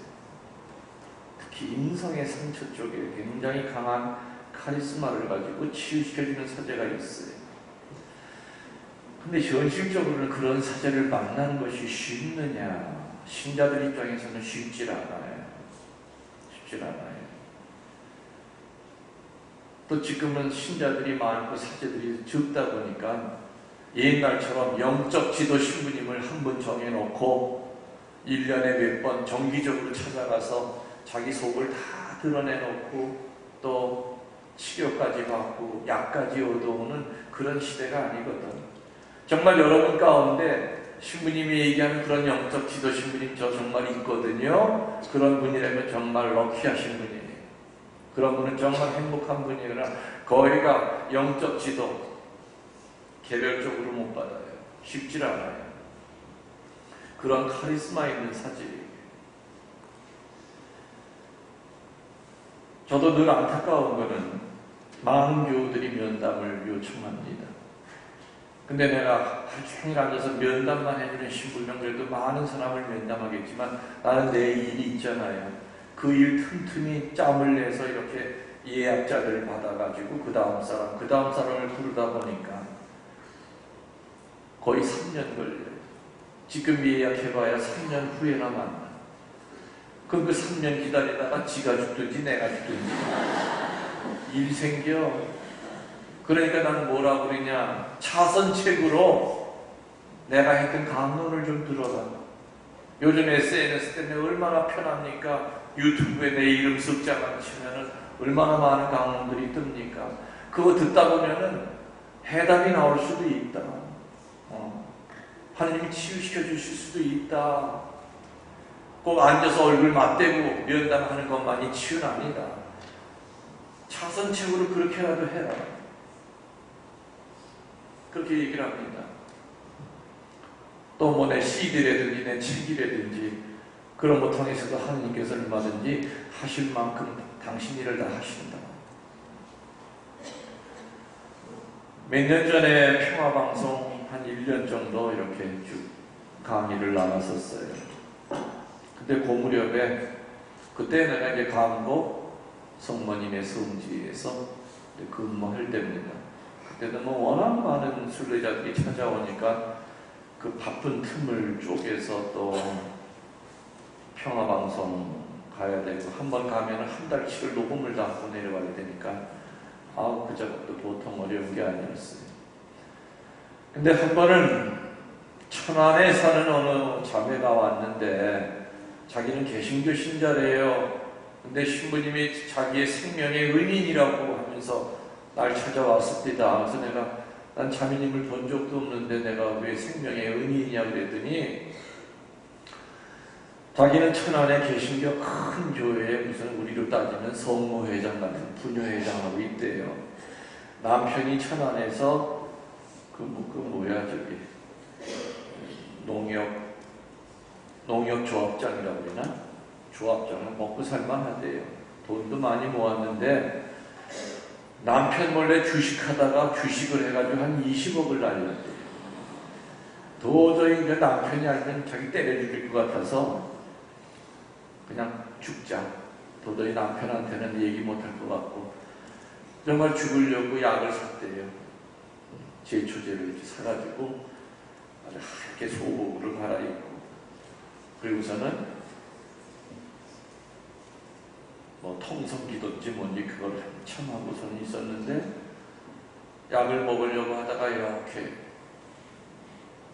특히 인성의 상처 쪽에 굉장히 강한 카리스마를 가지고 치유시켜주는 사제가 있어요. 근데 현실적으로는 그런 사제를 만나는 것이 쉽느냐? 신자들 입장에서는 쉽질 않아요. 쉽질 않아요. 또 지금은 신자들이 많고 사제들이 적다 보니까 옛날처럼 영적 지도 신부님을 한 번 정해놓고 1년에 몇 번 정기적으로 찾아가서 자기 속을 다 드러내놓고 또 치료까지 받고 약까지 얻어오는 그런 시대가 아니거든. 정말 여러분 가운데 신부님이 얘기하는 그런 영적 지도 신부님 저 정말 있거든요. 그런 분이라면 정말 럭키하신 분이에요. 그런 분은 정말 행복한 분이거나 거의가 영적 지도 개별적으로 못 받아요. 쉽지 않아요. 그런 카리스마 있는 사제예요. 저도 늘 안타까운 거는 많은 교우들이 면담을 요청합니다. 근데 내가 하루 종일 앉아서 면담만 해주는 신부면 그래도 많은 사람을 면담하겠지만 나는 내 일이 있잖아요. 그 일 틈틈이 짬을 내서 이렇게 예약자들을 받아가지고 그 다음 사람을 부르다 보니까 거의 3년 걸려요. 지금 예약해봐야 3년 후에나 만나. 그럼 그 3년 기다리다가 지가 죽든지 내가 죽든지 일 생겨. 그러니까 나는 뭐라 그러냐, 차선책으로 내가 했던 강론을 좀 들어라. 요즘 SNS 때문에 얼마나 편합니까? 유튜브에 내 이름 숫자만 치면은 얼마나 많은 강론들이 뜹니까? 그거 듣다 보면은 해답이 나올 수도 있다. 하나님이 치유시켜 주실 수도 있다. 꼭 앉아서 얼굴 맞대고 면담하는 것만이 치유는 아니다. 차선책으로 그렇게라도 해라. 그렇게 얘기를 합니다. 또 뭐 내 CD라든지 내 책이라든지 그런 거 통해서도 하나님께서 얼마든지 하실 만큼 당신 일을 다 하신다. 몇 년 전에 평화방송 한 1년 정도 이렇게 쭉 강의를 나눴었어요. 근데 그 무렵에 그때 내가 이제 강도 성모님의 성지에서 근무할 때입니다. 그때도 뭐 워낙 많은 순례자들이 찾아오니까 그 바쁜 틈을 쪼개서 또 평화방송 가야 되고 한 번 가면 한 달치를 녹음을 담고 내려가야 되니까 그 작업도 보통 어려운 게 아니었어요. 근데 한 번은 천안에 사는 어느 자매가 왔는데 자기는 개신교 신자래요. 근데 신부님이 자기의 생명의 은인이라고 하면서 날 찾아왔습니다. 그래서 난 자매님을 본 적도 없는데 내가 왜 생명의 은인이냐 그랬더니 자기는 천안에 개신교 큰 교회에 무슨 우리로 따지면 성모회장 같은 부녀회장하고 있대요. 남편이 천안에서 농협 조합장이라고 그러나? 조합장은 먹고 살만하대요. 돈도 많이 모았는데 남편 몰래 주식하다가 주식을 해가지고 한 20억을 날렸대요. 도저히 이제 남편이 알면 자기 때려 죽일 것 같아서 그냥 죽자. 도저히 남편한테는 얘기 못할 것 같고 정말 죽으려고 약을 샀대요. 제초제를 이렇게 사가지고 아주 하얗게 소복으로 갈아입고 그리고서는 뭐 통성기도인지 뭔지 그걸 한참 하고서는 있었는데 약을 먹으려고 하다가 이렇게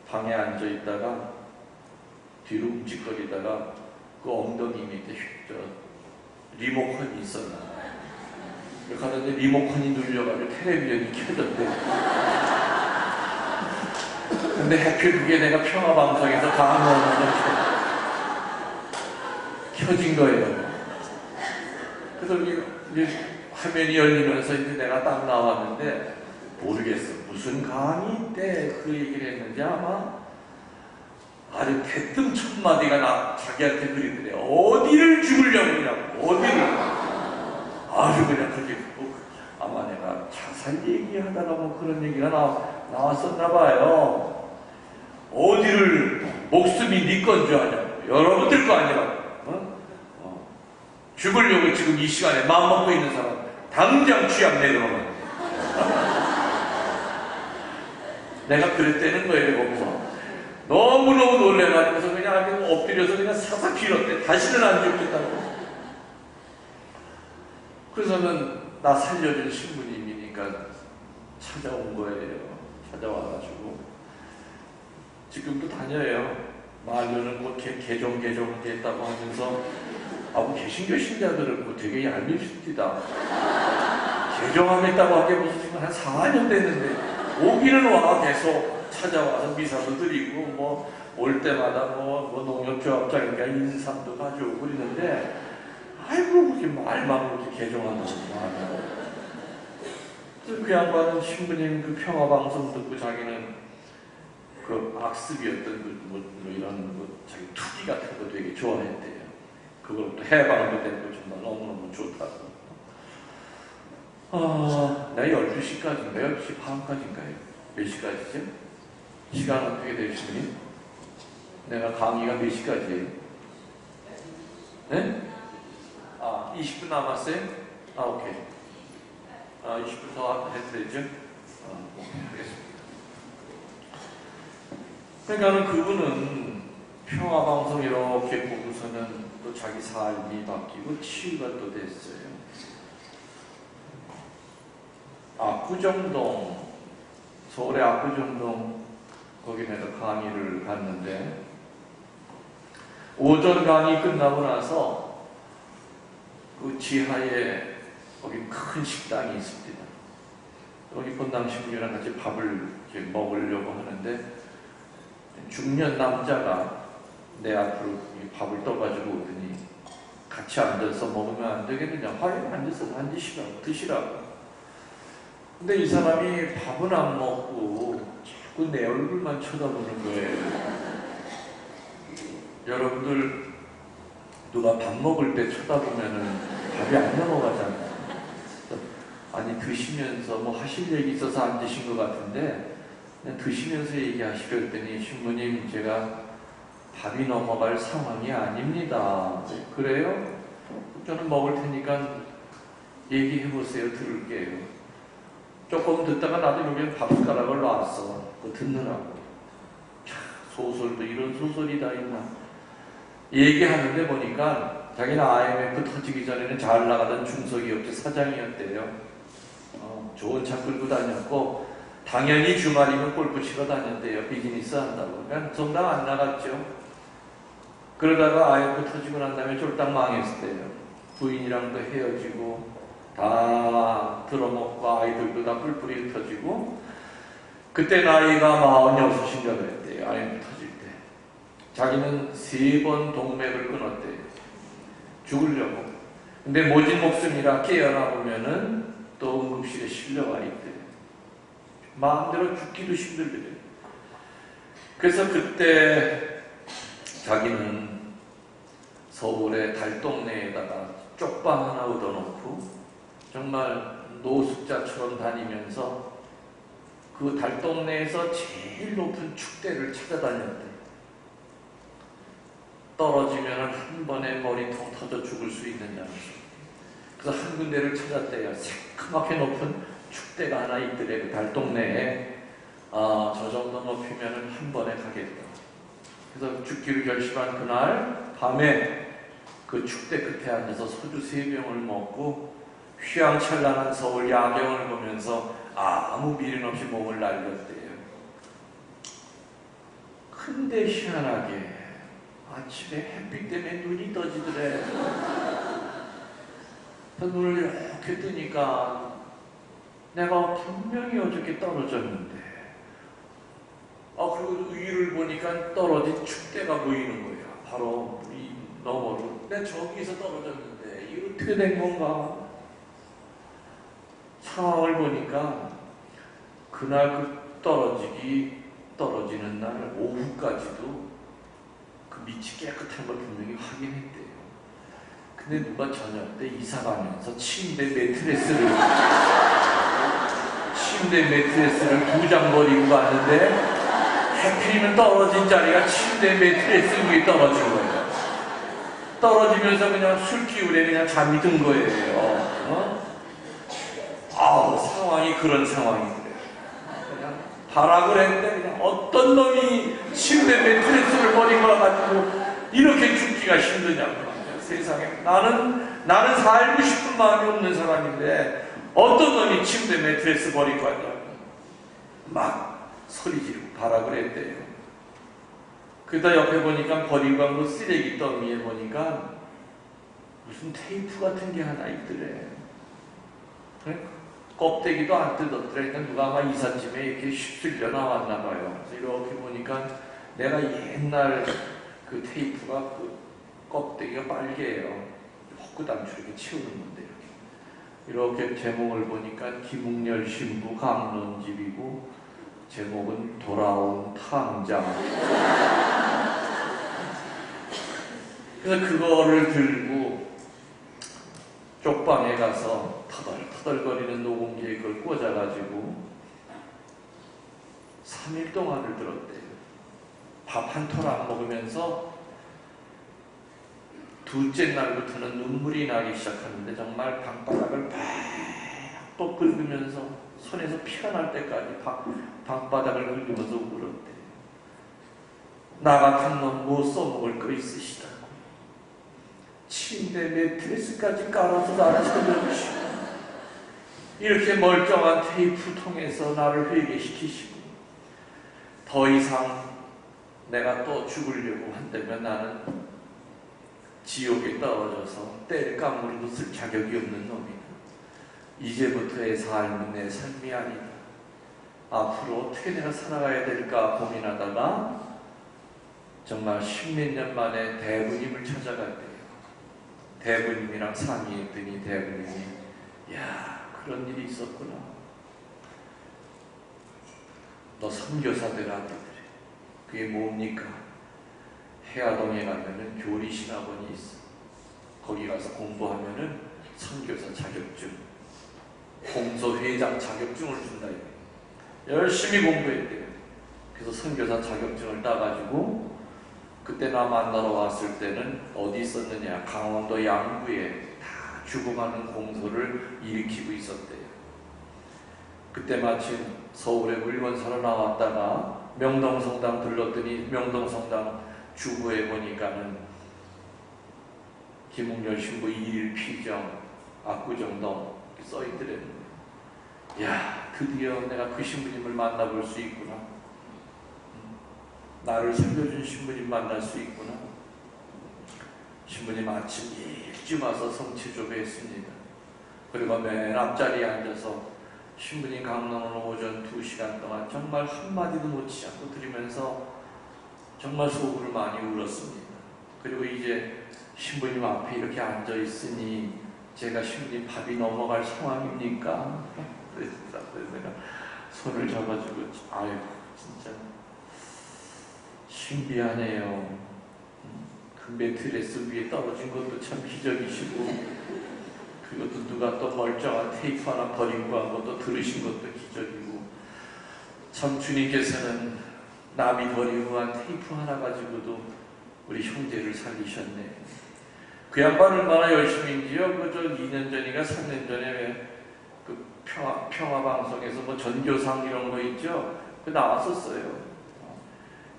방에 앉아 있다가 뒤로 움직거리다가 그 엉덩이 밑에 리모컨이 있었나. 그렇게 하는데 리모컨이 눌려가지고 텔레비전이 켜졌대. 근데 하필 그게 내가 평화방송에서 강론으로 켜진 거예요. 그래서 이제 화면이 열리면서 이제 내가 딱 나왔는데 모르겠어. 무슨 강의 때 그 얘기를 했는지 아마 아주 대뜸 첫 마디가 자기한테 그리더래. 어디를 죽으려고 그러냐고. 어디를. 아주 그냥 그렇게 아마 내가 자살 얘기하다가 뭐 그런 얘기가 나왔었나 봐요. 어디를 목숨이 네 건 줄 아냐고. 여러분들 거 아니라고. 죽으려고 지금 이 시간에 마음먹고 있는 사람 당장 취약 내려놓으면 내가 그랬다는 거예요. 거기서 너무너무 놀래가지고서 그냥 엎드려서 그냥 사사 빌었대. 다시는 안 죽겠다고. 그래서는 나 살려준 신부님이니까 찾아온 거예요. 찾아와가지고 지금도 다녀요. 말로는 뭐 개종했다고 하면서 뭐 개신교 신자들은 뭐 되게 얄밉습니다. 개종하겠다고 하게 무슨 지금 한 4년 됐는데 오기는 와. 계속 찾아와서 미사도 드리고 뭐 올 때마다 뭐 농협조합장인가 인삼도 가져오고 그러는데 아이고 그렇게 말만 그렇게 개종한다고 하냐고. 그 양반은 신부님 그 평화방송 듣고 자기는 그 악습이었던 뭐 이런 자기 투기 같은 거 되게 좋아했대요. 그걸 또 해방도 되고 정말 너무너무 좋다고. 내가 12시까지인가 12시 반까지인가요? 몇 시까지죠? 시간 어떻게 되시니? 내가 강의가 몇 시까지예요? 네? 20분 남았어요? 오케이. 20분 더 해도 되죠? 오케이, 알겠습니다. 그러니까 그분은 평화방송 이렇게 보고서는 또 자기 삶이 바뀌고 치유가 또 됐어요. 압구정동, 서울의 압구정동 거기 내가 강의를 갔는데 오전 강의 끝나고 나서 그 지하에 거기 큰 식당이 있습니다. 거기 본당 신부님이랑 같이 밥을 이렇게 먹으려고 하는데 중년 남자가 내 앞으로 밥을 떠가지고 오더니 같이 앉아서 먹으면 안 되겠느냐. 앉아서 앉으시라고 드시라고. 근데 이 사람이 밥은 안 먹고 자꾸 내 얼굴만 쳐다보는 거예요. 여러분들 누가 밥 먹을 때 쳐다보면은 밥이 안 넘어가잖아요. 아니 드시면서 뭐 하실 얘기 있어서 앉으신 것 같은데 그냥 드시면서 얘기하시려 했더니 신부님 제가 밥이 넘어갈 상황이 아닙니다. 그래요? 저는 먹을 테니까 얘기해보세요. 들을게요. 조금 듣다가 나도 여기 밥숟가락을 놨어. 그거 듣느라고. 소설도 이런 소설이 다 있나. 얘기하는데 보니까 자기는 IMF 터지기 전에는 잘 나가던 중소기업체 사장이었대요. 좋은 차 끌고 다녔고 당연히 주말이면 골프 치러 다녔대요. 비즈니스 한다고. 그러니까 정당 안 나갔죠. 그러다가 IMF 터지고 난 다음에 쫄딱 망했대요. 부인이랑도 헤어지고 다 들어먹고 아이들도 다 뿔뿔이 흩어지고 그때 나이가 46인가 그랬대요. IMF 터질 때. 자기는 3번 동맥을 끊었대요. 죽으려고. 근데 모진 목숨이라 깨어나 보면은 또 응급실에 실려와 있대요. 마음대로 죽기도 힘들거든요. 그래서 그때 자기는 서울의 달동네에다가 쪽방 하나 얻어놓고 정말 노숙자처럼 다니면서 그 달동네에서 제일 높은 축대를 찾아다녔대. 떨어지면 한 번에 머리통 터져 죽을 수 있는 장소. 그래서 한 군데를 찾았대요. 새까맣게 높은 축대가 하나 있더래. 그 달동네에 저 정도 높이면 한 번에 가겠다. 그래서 죽기를 결심한 그날 밤에 그 축대 끝에 앉아서 소주 3병을 먹고 휘황찬란한 서울 야경을 보면서 아무 미련 없이 몸을 날렸대요. 근데 희한하게 아침에 햇빛 때문에 눈이 떠지더래. 눈을 이렇게 뜨니까 내가 분명히 어저께 떨어졌는데 그리고 위를 보니까 떨어진 축대가 보이는 거야. 바로 이 너머로. 내가 저기서 떨어졌는데 이거 어떻게 된 건가? 상황을 보니까 그날 그 떨어지는 날 오후까지도 그 밑이 깨끗한 걸 분명히 확인했대요. 근데 누가 저녁 때 이사 가면서 침대 매트리스를 2장 버리고 갔는데 하필이면 떨어진 자리가 침대 매트리스 위에 떨어진 거예요. 떨어지면서 그냥 술기운에 그냥 잠이 든 거예요. 상황이 그런 상황이 그래요. 그냥 발악을 했는데 그냥 어떤 놈이 침대 매트리스를 버린 걸 가지고 이렇게 죽기가 힘드냐고. 세상에 나는 살고 싶은 마음이 없는 사람인데 어떤 놈이 침대 매트리스 버린 거 아니야. 막 소리 지르고 발악을 했대요. 그러다 옆에 보니까 버리고 간 그 쓰레기 더미에 보니까 무슨 테이프 같은 게 하나 있더래. 껍데기도 안 뜯었더래. 그러니까 누가 아마 이삿짐에 이렇게 휩쓸려 나왔나 봐요. 그래서 이렇게 보니까 내가 옛날 그 테이프가 그 껍데기가 빨개요. 헛구담치 이렇게 치우는 건데 이렇게 제목을 보니까 김웅렬 신부 강론집이고 제목은 돌아온 탕장. 그래서 그거를 들고 쪽방에 가서 터덜터덜거리는 녹음기에 그걸 꽂아가지고 3일 동안을 들었대요. 밥 한 톨 안 먹으면서 둘째 날부터는 눈물이 나기 시작하는데 정말 방바닥을 빡 긁으면서 손에서 피어날 때까지 방바닥을 긁으면서 울었대요. 나 같은 놈 못 써먹을 거 있으시다고. 침대 매트리스까지 깔아서 나를 살려주시고 이렇게 멀쩡한 테이프 통해서 나를 회개시키시고 더 이상 내가 또 죽으려고 한다면 나는 지옥에 떨어져서 때를 까무리고 쓸 자격이 없는 놈이다. 이제부터의 삶은 내 삶이 아니다. 앞으로 어떻게 내가 살아가야 될까 고민하다가 정말 10몇 년 만에 대부님을 찾아갔대요. 대부님이랑 상의했더니 대부님이 야 그런 일이 있었구나. 너 선교사 되라 하더래. 그게 뭡니까? 해화동에 가면은 교리신 학원이 있어. 거기 가서 공부하면은 선교사 자격증, 공소회장 자격증을 준다. 열심히 공부했대요. 그래서 선교사 자격증을 따가지고 그때 나 만나러 왔을 때는 어디 있었느냐? 강원도 양구에 다 죽어가는 공소를 일으키고 있었대요. 그때 마침 서울에 물건 사러 나왔다가 명동성당 들렀더니 명동성당 주부에 보니까는 김웅렬 신부 2일 피정 압구정동 써있더랬는데 야 드디어 내가 그 신부님을 만나볼 수 있구나. 나를 살려준 신부님 만날 수 있구나. 신부님 아침 일찍 와서 성취조배했습니다. 그리고 맨 앞자리에 앉아서 신부님 강론을 오전 2시간 동안 정말 한마디도 놓치지 않고 들으면서 정말 속을 많이 울었습니다. 그리고 이제 신부님 앞에 이렇게 앉아 있으니 제가 신부님 밥이 넘어갈 상황입니까? 그래서 내가 손을 잡아주고 아이고 진짜 신비하네요. 그 매트리스 위에 떨어진 것도 참 기적이시고 그것도 누가 또 멀쩡한 테이프 하나 버리고 간 것도 들으신 것도 기적이고 참 주님께서는 남이 버리고 간 테이프 하나 가지고도 우리 형제를 살리셨네. 그 양반 얼마나 열심히인지요. 그 저 2년 전인가 3년 전에 왜 그 평화방송에서 뭐 전교상 이런 거 있죠. 그 나왔었어요.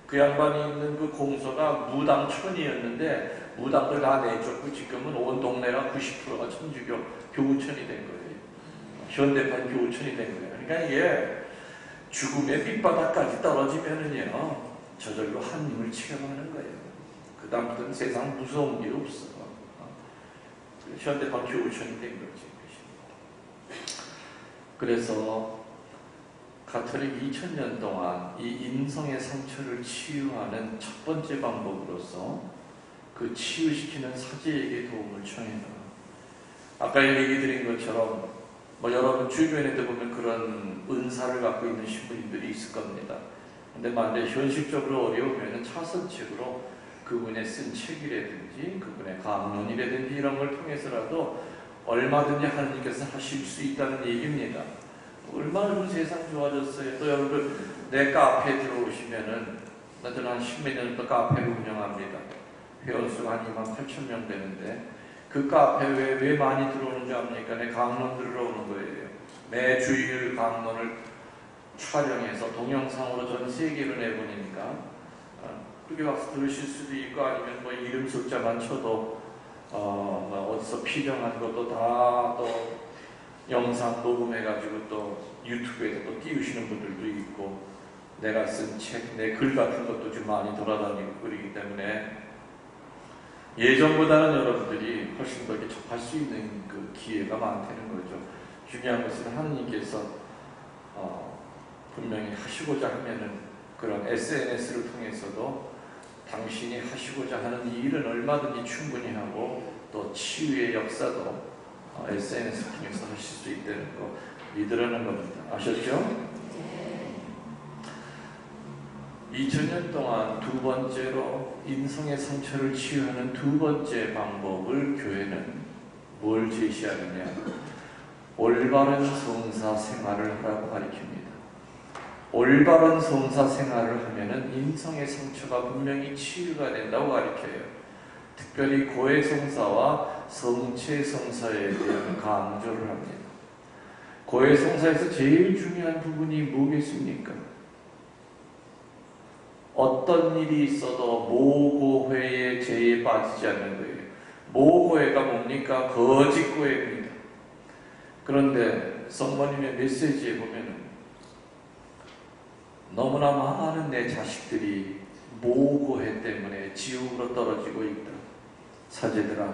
그 양반이 있는 그 공소가 무당촌이었는데 무당들 다 내쫓고 지금은 온 동네가 90%가 천주교 교우촌이 된 거예요. 현대판 교우촌이 된 거예요. 그러니까 이게 죽음의 밑바닥까지 떨어지면은요 저절로 한님을 체험하는 거예요. 그 다음부터는 세상 무서운 게 없어. 현대판 교우촌이 된 거지. 그래서 가톨릭 2000년 동안 이 인성의 상처를 치유하는 첫 번째 방법으로서 그 치유시키는 사제에게 도움을 청해라. 아까 얘기 드린 것처럼 뭐 여러분 주변에도 보면 그런 은사를 갖고 있는 신부님들이 있을 겁니다. 근데 만약에 현실적으로 어려우면 차선책으로 그분의 쓴 책이라든지 그분의 강론이라든지 이런 걸 통해서라도 얼마든지 하나님께서 하실 수 있다는 얘기입니다. 얼마나 좀 세상 좋아졌어요. 또 여러분들 내 카페에 들어오시면은 저는 한 10몇 년부터 카페를 운영합니다. 회원수가 한 28,000명 되는데 그 카페에 왜 많이 들어오는지 압니까? 내 강론 들으러 오는 거예요. 매 주일 강론을 촬영해서 동영상으로 전 세계로 내보내니까 그렇게 와서 들으실 수도 있고 아니면 뭐 이름 숫자만 쳐도 어디서 필요한 것도 다 또 영상 녹음해가지고 또 유튜브에서 또 띄우시는 분들도 있고 내가 쓴 책, 내 글 같은 것도 좀 많이 돌아다니고 그러기 때문에 예전보다는 여러분들이 훨씬 더 이렇게 접할 수 있는 그 기회가 많다는 거죠. 중요한 것은 하느님께서 분명히 하시고자 하면은 그런 SNS를 통해서도 당신이 하시고자 하는 일은 얼마든지 충분히 하고 또 치유의 역사도 SNS 통해서 하실 수 있다는 거 믿으라는 겁니다. 아셨죠? 2000년 동안 두 번째로 인성의 상처를 치유하는 두 번째 방법을 교회는 뭘 제시하느냐? 올바른 성사 생활을 하라고 가르칩니다. 올바른 성사 생활을 하면은 인성의 상처가 분명히 치유가 된다고 가르쳐요. 특별히 고해 성사와 성체 성사에 대한 강조를 합니다. 고해 성사에서 제일 중요한 부분이 뭐겠습니까? 어떤 일이 있어도 모고회의 죄에 빠지지 않는 거예요. 모고회가 뭡니까? 거짓고회입니다. 그런데 성모님의 메시지에 보면은 너무나 많은 내 자식들이 모고회 때문에 지옥으로 떨어지고 있다. 사제들아,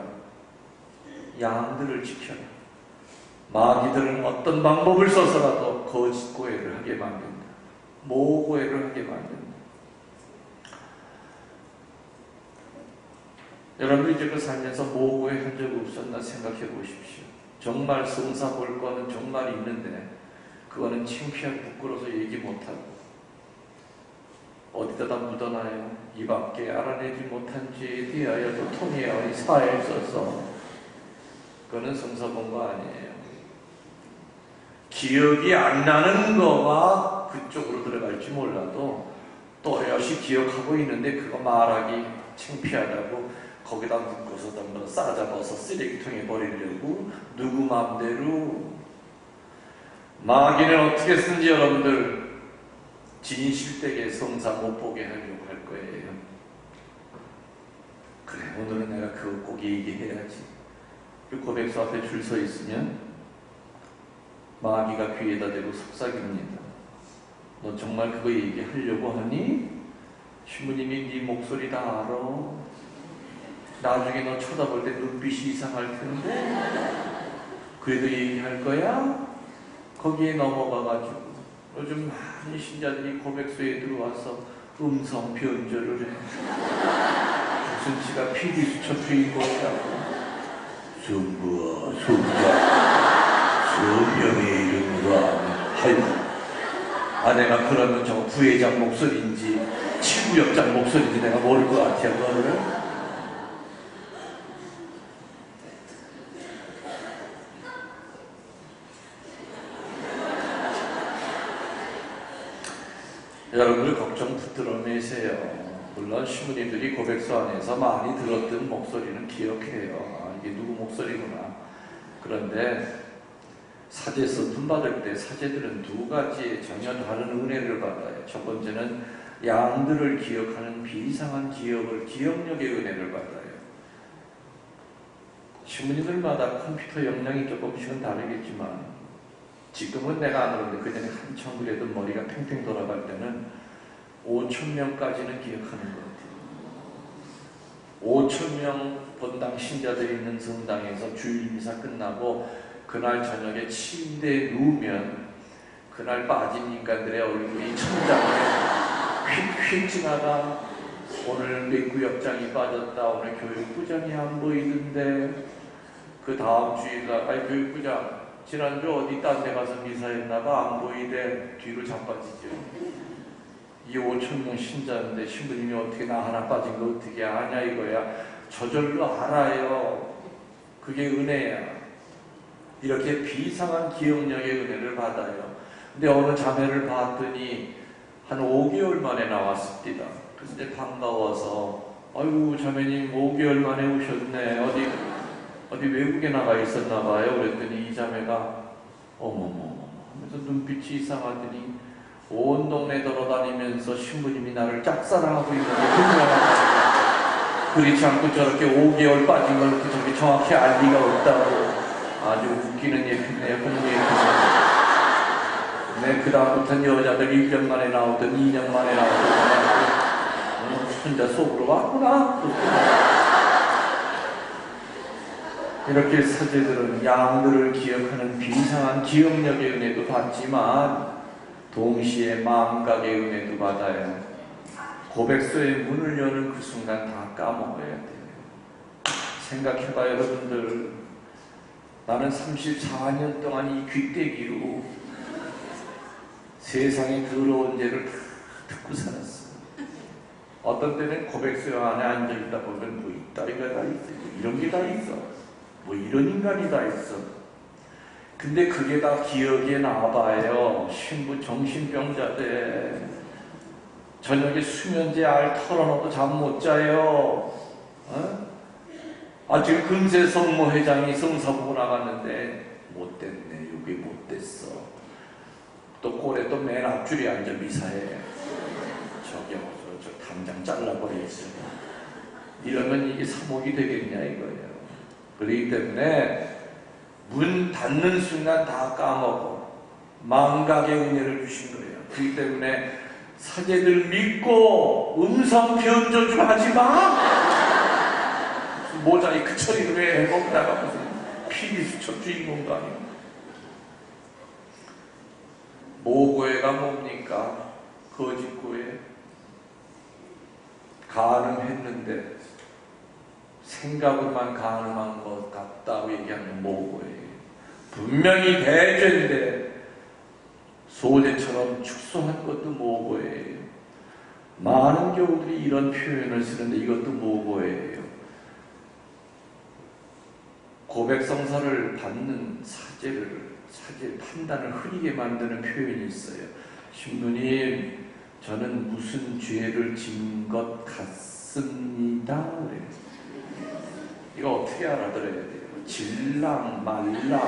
양들을 지켜라. 마귀들은 어떤 방법을 써서라도 거짓고해를 하게 만든다. 모고해를 하게 만든다. 여러분들이 지금 살면서 모고해 한 적 없었나 생각해 보십시오. 정말 성사 볼 거는 정말 있는데 그거는 창피하고 부끄러워서 얘기 못하고 어디다 묻어놔요. 이 밖에 알아내지 못한 죄에 대하여도 통해야 사에 써서 그거는 성사 본 거 아니에요. 기억이 안 나는 거가 그쪽으로 들어갈지 몰라도 또렷이 기억하고 있는데 그거 말하기 창피하다고 거기다 묶어서 덤벼 싸잡아서 쓰레기통에 버리려고 누구 마음대로. 마귀는 어떻게 쓰는지 여러분들 진실되게 성사 못 보게 하려고 할 거예요. 그래, 오늘은 내가 그거 꼭 얘기해야지. 그 고백소 앞에 줄 서 있으면 마귀가 귀에다 대고 속삭입니다. 너 정말 그거 얘기하려고 하니? 신부님이 네 목소리 다 알아. 나중에 너 쳐다볼 때 눈빛이 이상할 텐데 그래도 얘기할 거야? 거기에 넘어가가지고 요즘 많은 신자들이 고백소에 들어와서 음성 변조를 해. 무슨 지가 PD수첩 주인공이라고. 성부와 성자 성령의 이름으로 아멘. 아내가 그러면 저 부회장 목소리인지 치구역장 목소리인지 내가 모를 것 같아요. 그거를. 여러분들 걱정 붙들어 매세요. 물론 신부님들이 고백소 안에서 많이 들었던 목소리는 기억해요. 이게 누구 목소리구나. 그런데 사제에서 분받을 때 사제들은 두 가지의 전혀 다른 은혜를 받아요. 첫 번째는 양들을 기억하는 비상한 기억력의 은혜를 받아요. 신부님들마다 컴퓨터 역량이 조금씩은 다르겠지만 지금은 내가 안 그러는데 그전에 한참 그래도 머리가 팽팽 돌아갈 때는 5,000명까지는 기억하는 것 같아요. 5,000명 본당 신자들이 있는 성당에서 주일 미사 끝나고 그날 저녁에 침대에 누우면 그날 빠진 인간들의 얼굴이 천장에 휙휙 지나가. 오늘 내 구역장이 빠졌다. 오늘 교육부장이 안 보이던데. 그 다음 주일날 교육부장 지난주 어디 딴 데 가서 미사했나봐. 안 보이대. 뒤로 자빠지죠. 이 5,000명 신자인데 신부님이 어떻게 나 하나 빠진 거 어떻게 아냐 이거야. 저절로 알아요. 그게 은혜야. 이렇게 비상한 기억력의 은혜를 받아요. 근데 어느 자매를 봤더니 한 5개월 만에 나왔습니다. 그래서 이제 반가워서 아이고 자매님 5개월 만에 오셨네. 어디 외국에 나가 있었나 봐요. 그랬더니 이 자매가 어머머 하면서 눈빛이 이상하더니 온 동네 돌아다니면서 신부님이 나를 짝사랑하고 있는 게 분명하다. 그렇지 않고 저렇게 5개월 빠진 걸 저렇게 정확히 알 리가 없다고. 아주 웃기는 예표네요. 공부 예표네요. 네, 그 다음부터는 여자들 1년 만에 나오든 2년 만에 나오든 혼자 속으로 왔구나. 이렇게 사제들은 양들을 기억하는 비상한 기억력의 은혜도 받지만 동시에 마음각의 은혜도 받아요. 고백소의 문을 여는 그 순간 다 까먹어야 돼요. 생각해봐요, 여러분들. 나는 34년 동안 이 귀때기로 세상의 더러운 죄를 다 듣고 살았어. 어떤 때는 고백소 안에 앉아있다 보면 뭐 이따위가 다 있어. 이런 게 다 있어. 뭐 이런 인간이 다 있어. 근데 그게 다 기억에 나와봐요. 신부 정신병자들. 저녁에 수면제 알 털어놓고 잠 못 자요. 지금 금세 성모 회장이 성사 보고 나갔는데 못됐네. 여기 못됐어. 또 꼴에 또 맨 앞줄에 앉아 미사해. 저 당장 잘라버려야지. 이러면 이게 사목이 되겠냐 이거예요. 그렇기 때문에 문 닫는 순간 다 까먹어. 마음각의 은혜를 주신 거예요. 그렇기 때문에 사제들 믿고 음성 변조 좀 하지 마. 모자이크 처리를 왜 해? 거기다가 무슨 피리수첩 주인공도 아니고. 모고회가 뭡니까? 거짓고회. 가늠했는데 생각으로만 가늠한 것 같다고 얘기하는 모고회예요. 분명히 대죄인데 소재처럼 축소한 것도 모고회예요. 많은 경우들이 이런 표현을 쓰는데 이것도 모고회예요. 고백성사를 받는 사제 판단을 흐리게 만드는 표현이 있어요. 신부님, 저는 무슨 죄를 지은 것 같습니다. 그래요. 이거 어떻게 알아들어야 돼요? 질랑 말랑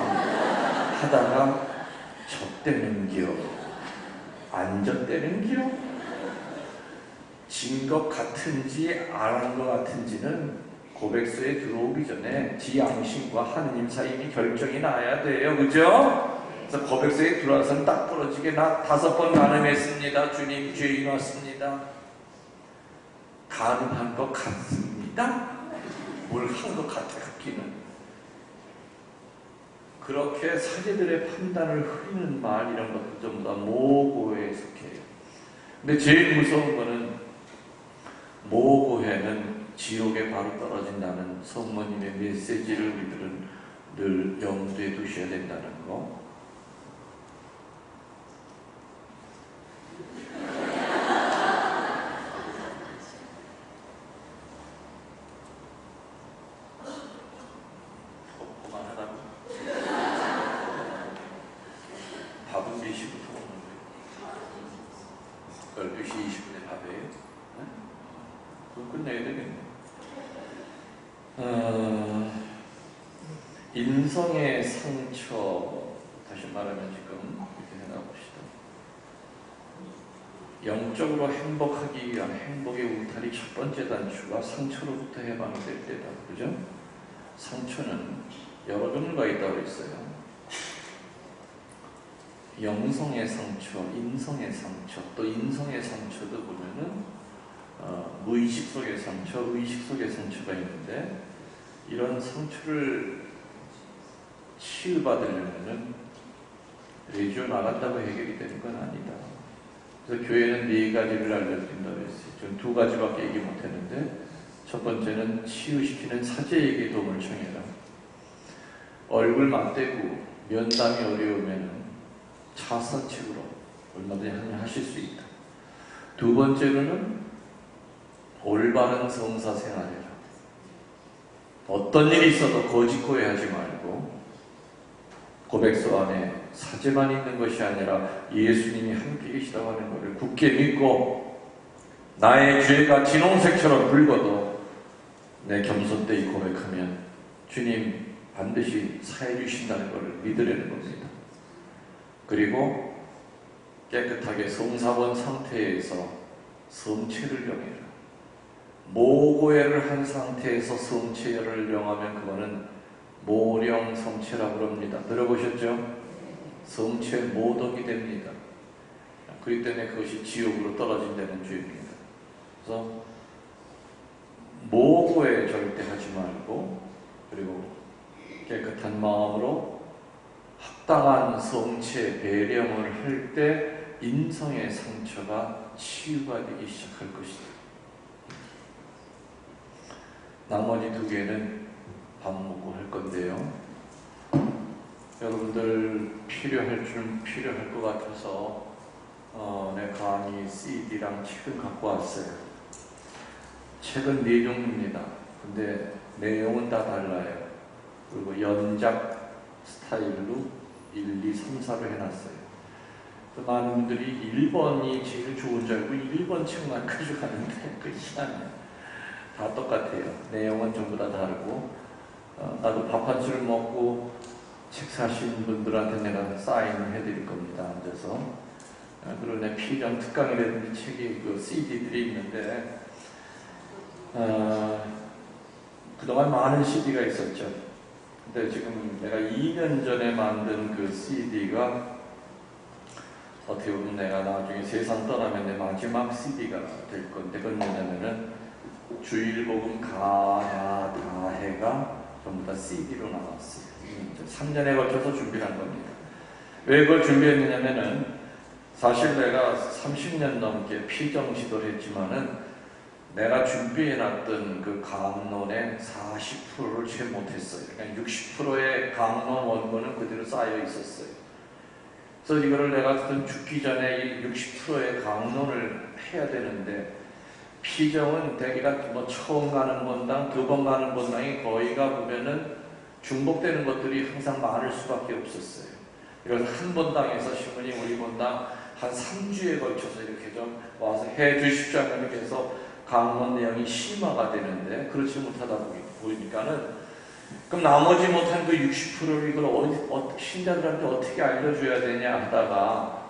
하다가 젖대는겨, 안 젖대는겨? 진 것 같은지 안 한 것 같은지는 고백소에 들어오기 전에 지 양심과 하느님 사이에 결정이 나야 돼요. 그죠? 그래서 고백소에 들어와서는 딱 부러지게 나 5번 가늠했습니다. 주님 죄인 왔습니다. 가늠한 것 같습니다. 뭘 한 것 같기는. 그렇게 사제들의 판단을 흐리는 말 이런 것도 전부 다 모고회에 속해요. 근데 제일 무서운 거는 모고회는 지옥에 바로 떨어진다는 성모님의 메시지를 우리들은 늘 염두에 두셔야 된다는 거. 그만하라고. 밥은 4시부터 오는 거예요. 12시 20분에 밥이에요. 그럼 끝내야 되겠네. 인성의 상처, 다시 말하면 지금 이렇게 생각해봅시다. 영적으로 행복하기 위한 행복의 울타리 첫 번째 단추가 상처로부터 해방이 될 때다. 그죠? 상처는 여러 종류가 있다고 했어요. 영성의 상처, 인성의 상처, 또 인성의 상처도 보면은 무의식 속의 상처, 의식 속의 상처가 있는데, 이런 상처를 치유받으려면 레지오 나간다고 해결이 되는 건 아니다. 그래서 교회는 4가지를 알려드린다고 했어요. 지금 2가지밖에 얘기 못했는데, 첫 번째는 치유시키는 사제에게 도움을 청해라. 얼굴 맞대고 면담이 어려우면 차선책으로 얼마든지 하실 수 있다. 2번째로는 올바른 성사 생활해라. 어떤 일이 있어도 거짓 고해하지 말고 고백소 안에 사제만 있는 것이 아니라 예수님이 함께 계시다고 하는 것을 굳게 믿고 나의 죄가 진홍색처럼 붉어도 내 겸손되이 고백하면 주님 반드시 사해 주신다는 것을 믿으려는 겁니다. 그리고 깨끗하게 성사원 상태에서 성체를 영해라. 모고해를 한 상태에서 성체를 영하면 그거는 모령 성체라고 합니다. 들어보셨죠? 성체 모독이 됩니다. 그렇기 때문에 그것이 지옥으로 떨어진다는 죄입니다. 그래서 모고해 절대 하지 말고, 그리고 깨끗한 마음으로 합당한 성체 배령을 할 때 인성의 상처가 치유가 되기 시작할 것이다. 나머지 두 개는 밥 먹고 할 건데요. 여러분들 필요할 것 같아서 내 강의 CD랑 책은 갖고 왔어요. 책은 4종입니다. 근데 내용은 다 달라요. 그리고 연작 스타일로 1, 2, 3, 4로 해놨어요. 많은 분들이 1번이 제일 좋은 줄 알고 1번 책만 가져가는데 그 희한해요. 다 똑같아요. 내용은 전부 다 다르고 나도 밥 한 술 먹고 책 사신 분들한테 내가 사인을 해드릴 겁니다. 앉아서. 그리고 내 필연 특강이라든지 책이 그 CD들이 있는데 그동안 많은 CD가 있었죠. 근데 지금 내가 2년 전에 만든 그 CD가 어떻게 보면 내가 나중에 세상 떠나면 내 마지막 CD가 될 건데, 그건 뭐냐면은 주일복음 가야다해가 전부 다 CD로 나왔어요. 3년에 걸쳐서 준비를 한 겁니다. 왜 그걸 준비했느냐면은 사실 내가 30년 넘게 피정 지도를 했지만은 내가 준비해놨던 그 강론의 40%를 채 못했어요. 그러니까 60%의 강론 원본은 그대로 쌓여 있었어요. 그래서 이거를 내가 죽기 전에 이 60%의 강론을 해야 되는데, 피정은 대개가 뭐 처음 가는 본당, 2번 가는 본당이 거의가 보면은 중복되는 것들이 항상 많을 수밖에 없었어요. 그래서 한 본당에서 신부님 우리 본당 한 3주에 걸쳐서 이렇게 좀 와서 해 주십시오 하면 계속 강론 내용이 심화가 되는데, 그렇지 못하다 보니까는 그럼 나머지 못한 그 60%를 이걸 신자들한테 어떻게 알려줘야 되냐 하다가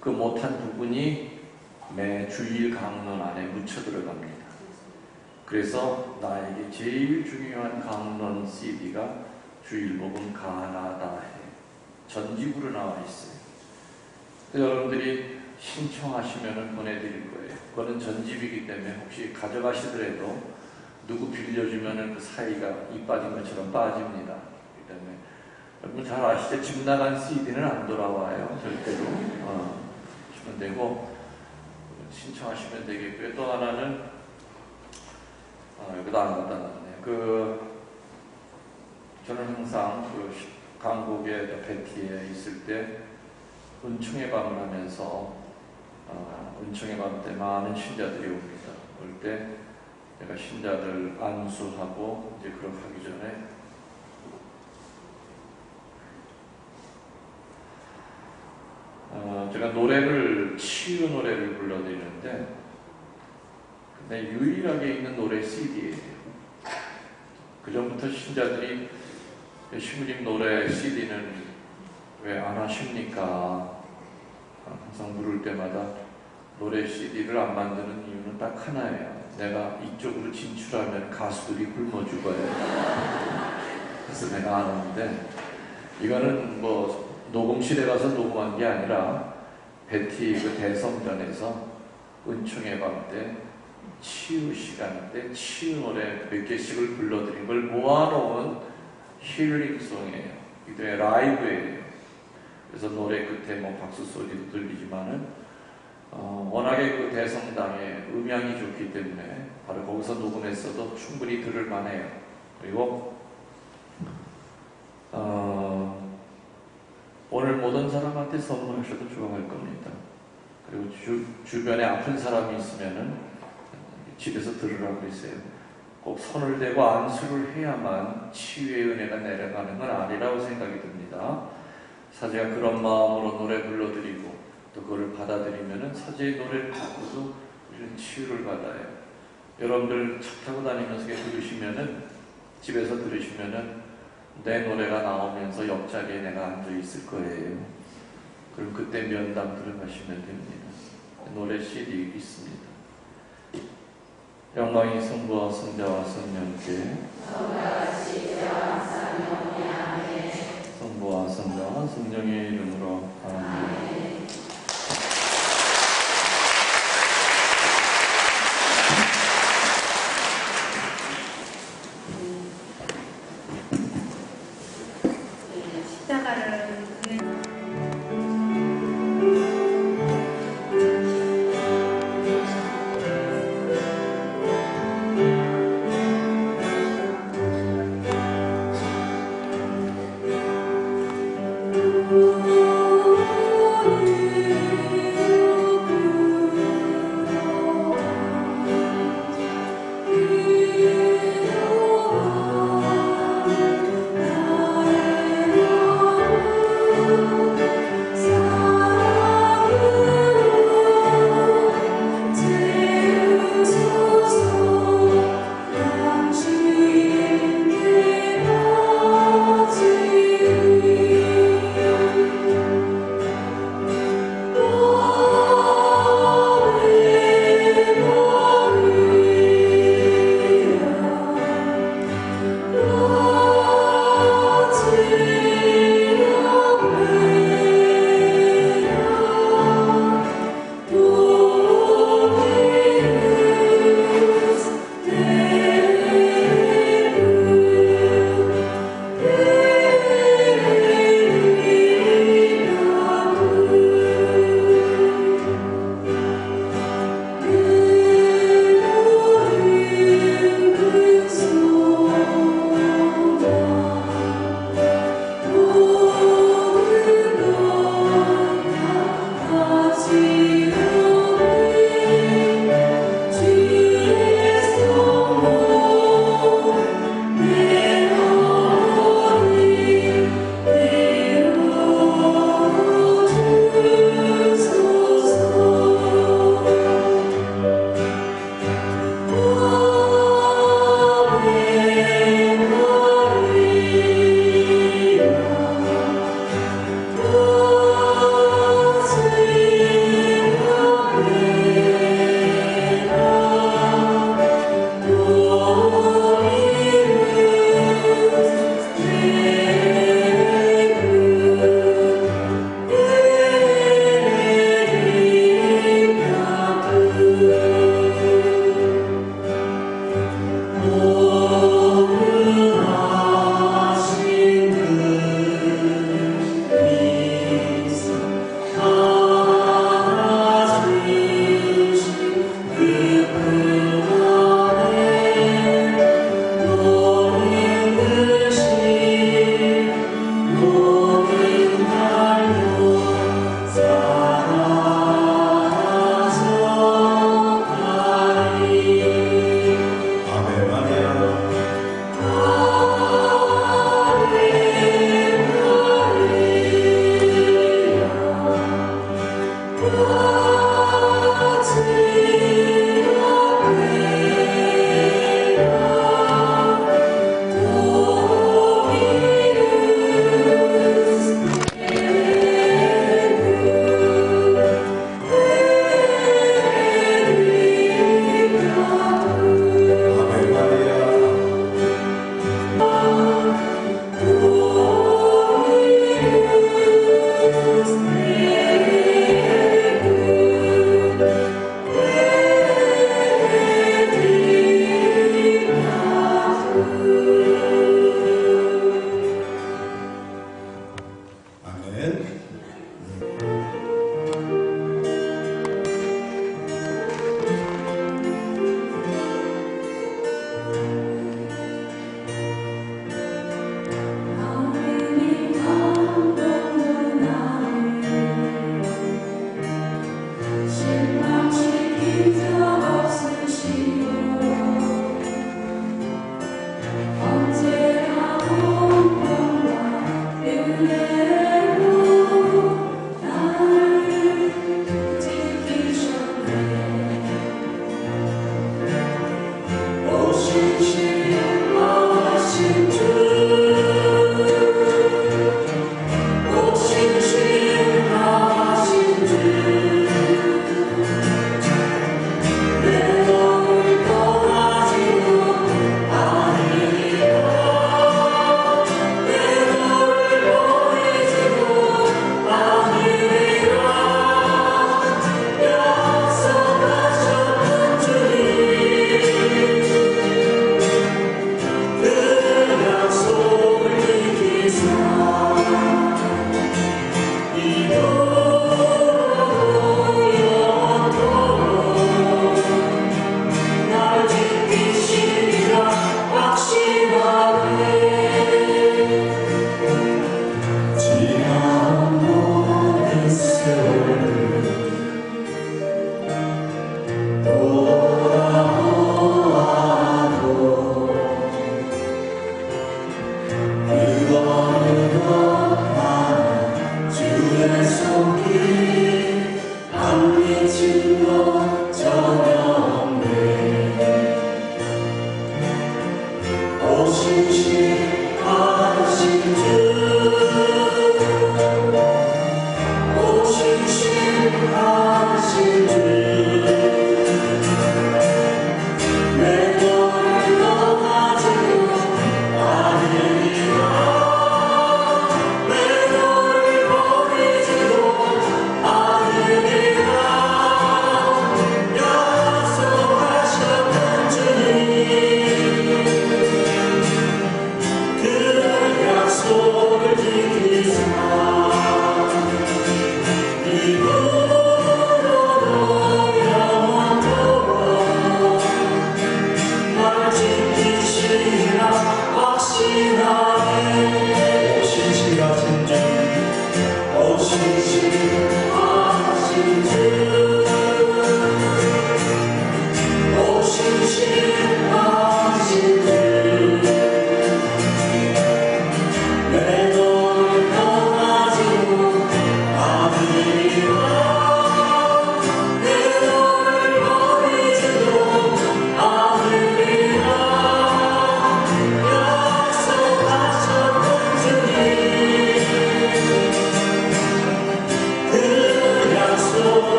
그 못한 부분이 매 주일 강론 안에 묻혀 들어갑니다. 그래서 나에게 제일 중요한 강론 CD가 주일복음 가나다해 전집으로 나와 있어요. 여러분들이 신청하시면 보내드릴 거예요. 그거는 전집이기 때문에 혹시 가져가시더라도 누구 빌려주면 그 사이가 이 빠진 것처럼 빠집니다. 그렇기 때문에 여러분 잘 아시죠? 집 나간 CD는 안 돌아와요. 절대로. 하시면 되고, 신청하시면 되겠고요. 또 하나는 여기다 안 갖다 놨네. 저는 항상 그 강국의 베티에 있을 때 은총의 밤을 하면서 은총의 밤 때 많은 신자들이 옵니다. 올 때 내가 신자들 안수하고 이제 그렇게 하기 전에 제가 노래를 치유 노래를 불러드리는데, 근데 유일하게 있는 노래 CD예요. 그 전부터 신자들이 신부님 노래 CD는 왜 안 하십니까? 항상 물을 때마다 노래 CD를 안 만드는 이유는 딱 하나예요. 내가 이쪽으로 진출하면 가수들이 굶어 죽어요. 그래서 내가 안 하는데, 이거는 뭐 녹음실에 가서 녹음한 게 아니라 베티 그 대성전에서 은총의 밤 때 치유 시간 때 치유 노래 몇 개씩을 불러드린 걸 모아놓은 힐링송이에요. 이들의 라이브예요. 그래서 노래 끝에 뭐 박수 소리도 들리지만은 워낙에 그 대성당의 음향이 좋기 때문에 바로 거기서 녹음했어도 충분히 들을 만해요. 그리고 오늘 모든 사람한테 선물하셔도 좋아할 겁니다. 그리고 주변에 아픈 사람이 있으면은 집에서 들으라고 했어요. 꼭 손을 대고 안수를 해야만 치유의 은혜가 내려가는 건 아니라고 생각이 듭니다. 사제가 그런 마음으로 노래 불러드리고 또 그걸 받아들이면은 사제의 노래를 듣고도 우리는 치유를 받아요. 여러분들 차 타고 다니면서 들으시면은, 집에서 들으시면은 내 노래가 나오면서 옆자리에 내가 앉아 있을 거예요. 그럼 그때 면담 들어가시면 됩니다. 노래 CD 있습니다. 영광이 성부와 성자와 성령께, 성부와 성자와 성령의 이름으로 아멘. 십자가를 오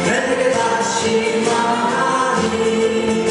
내게 다시 말하니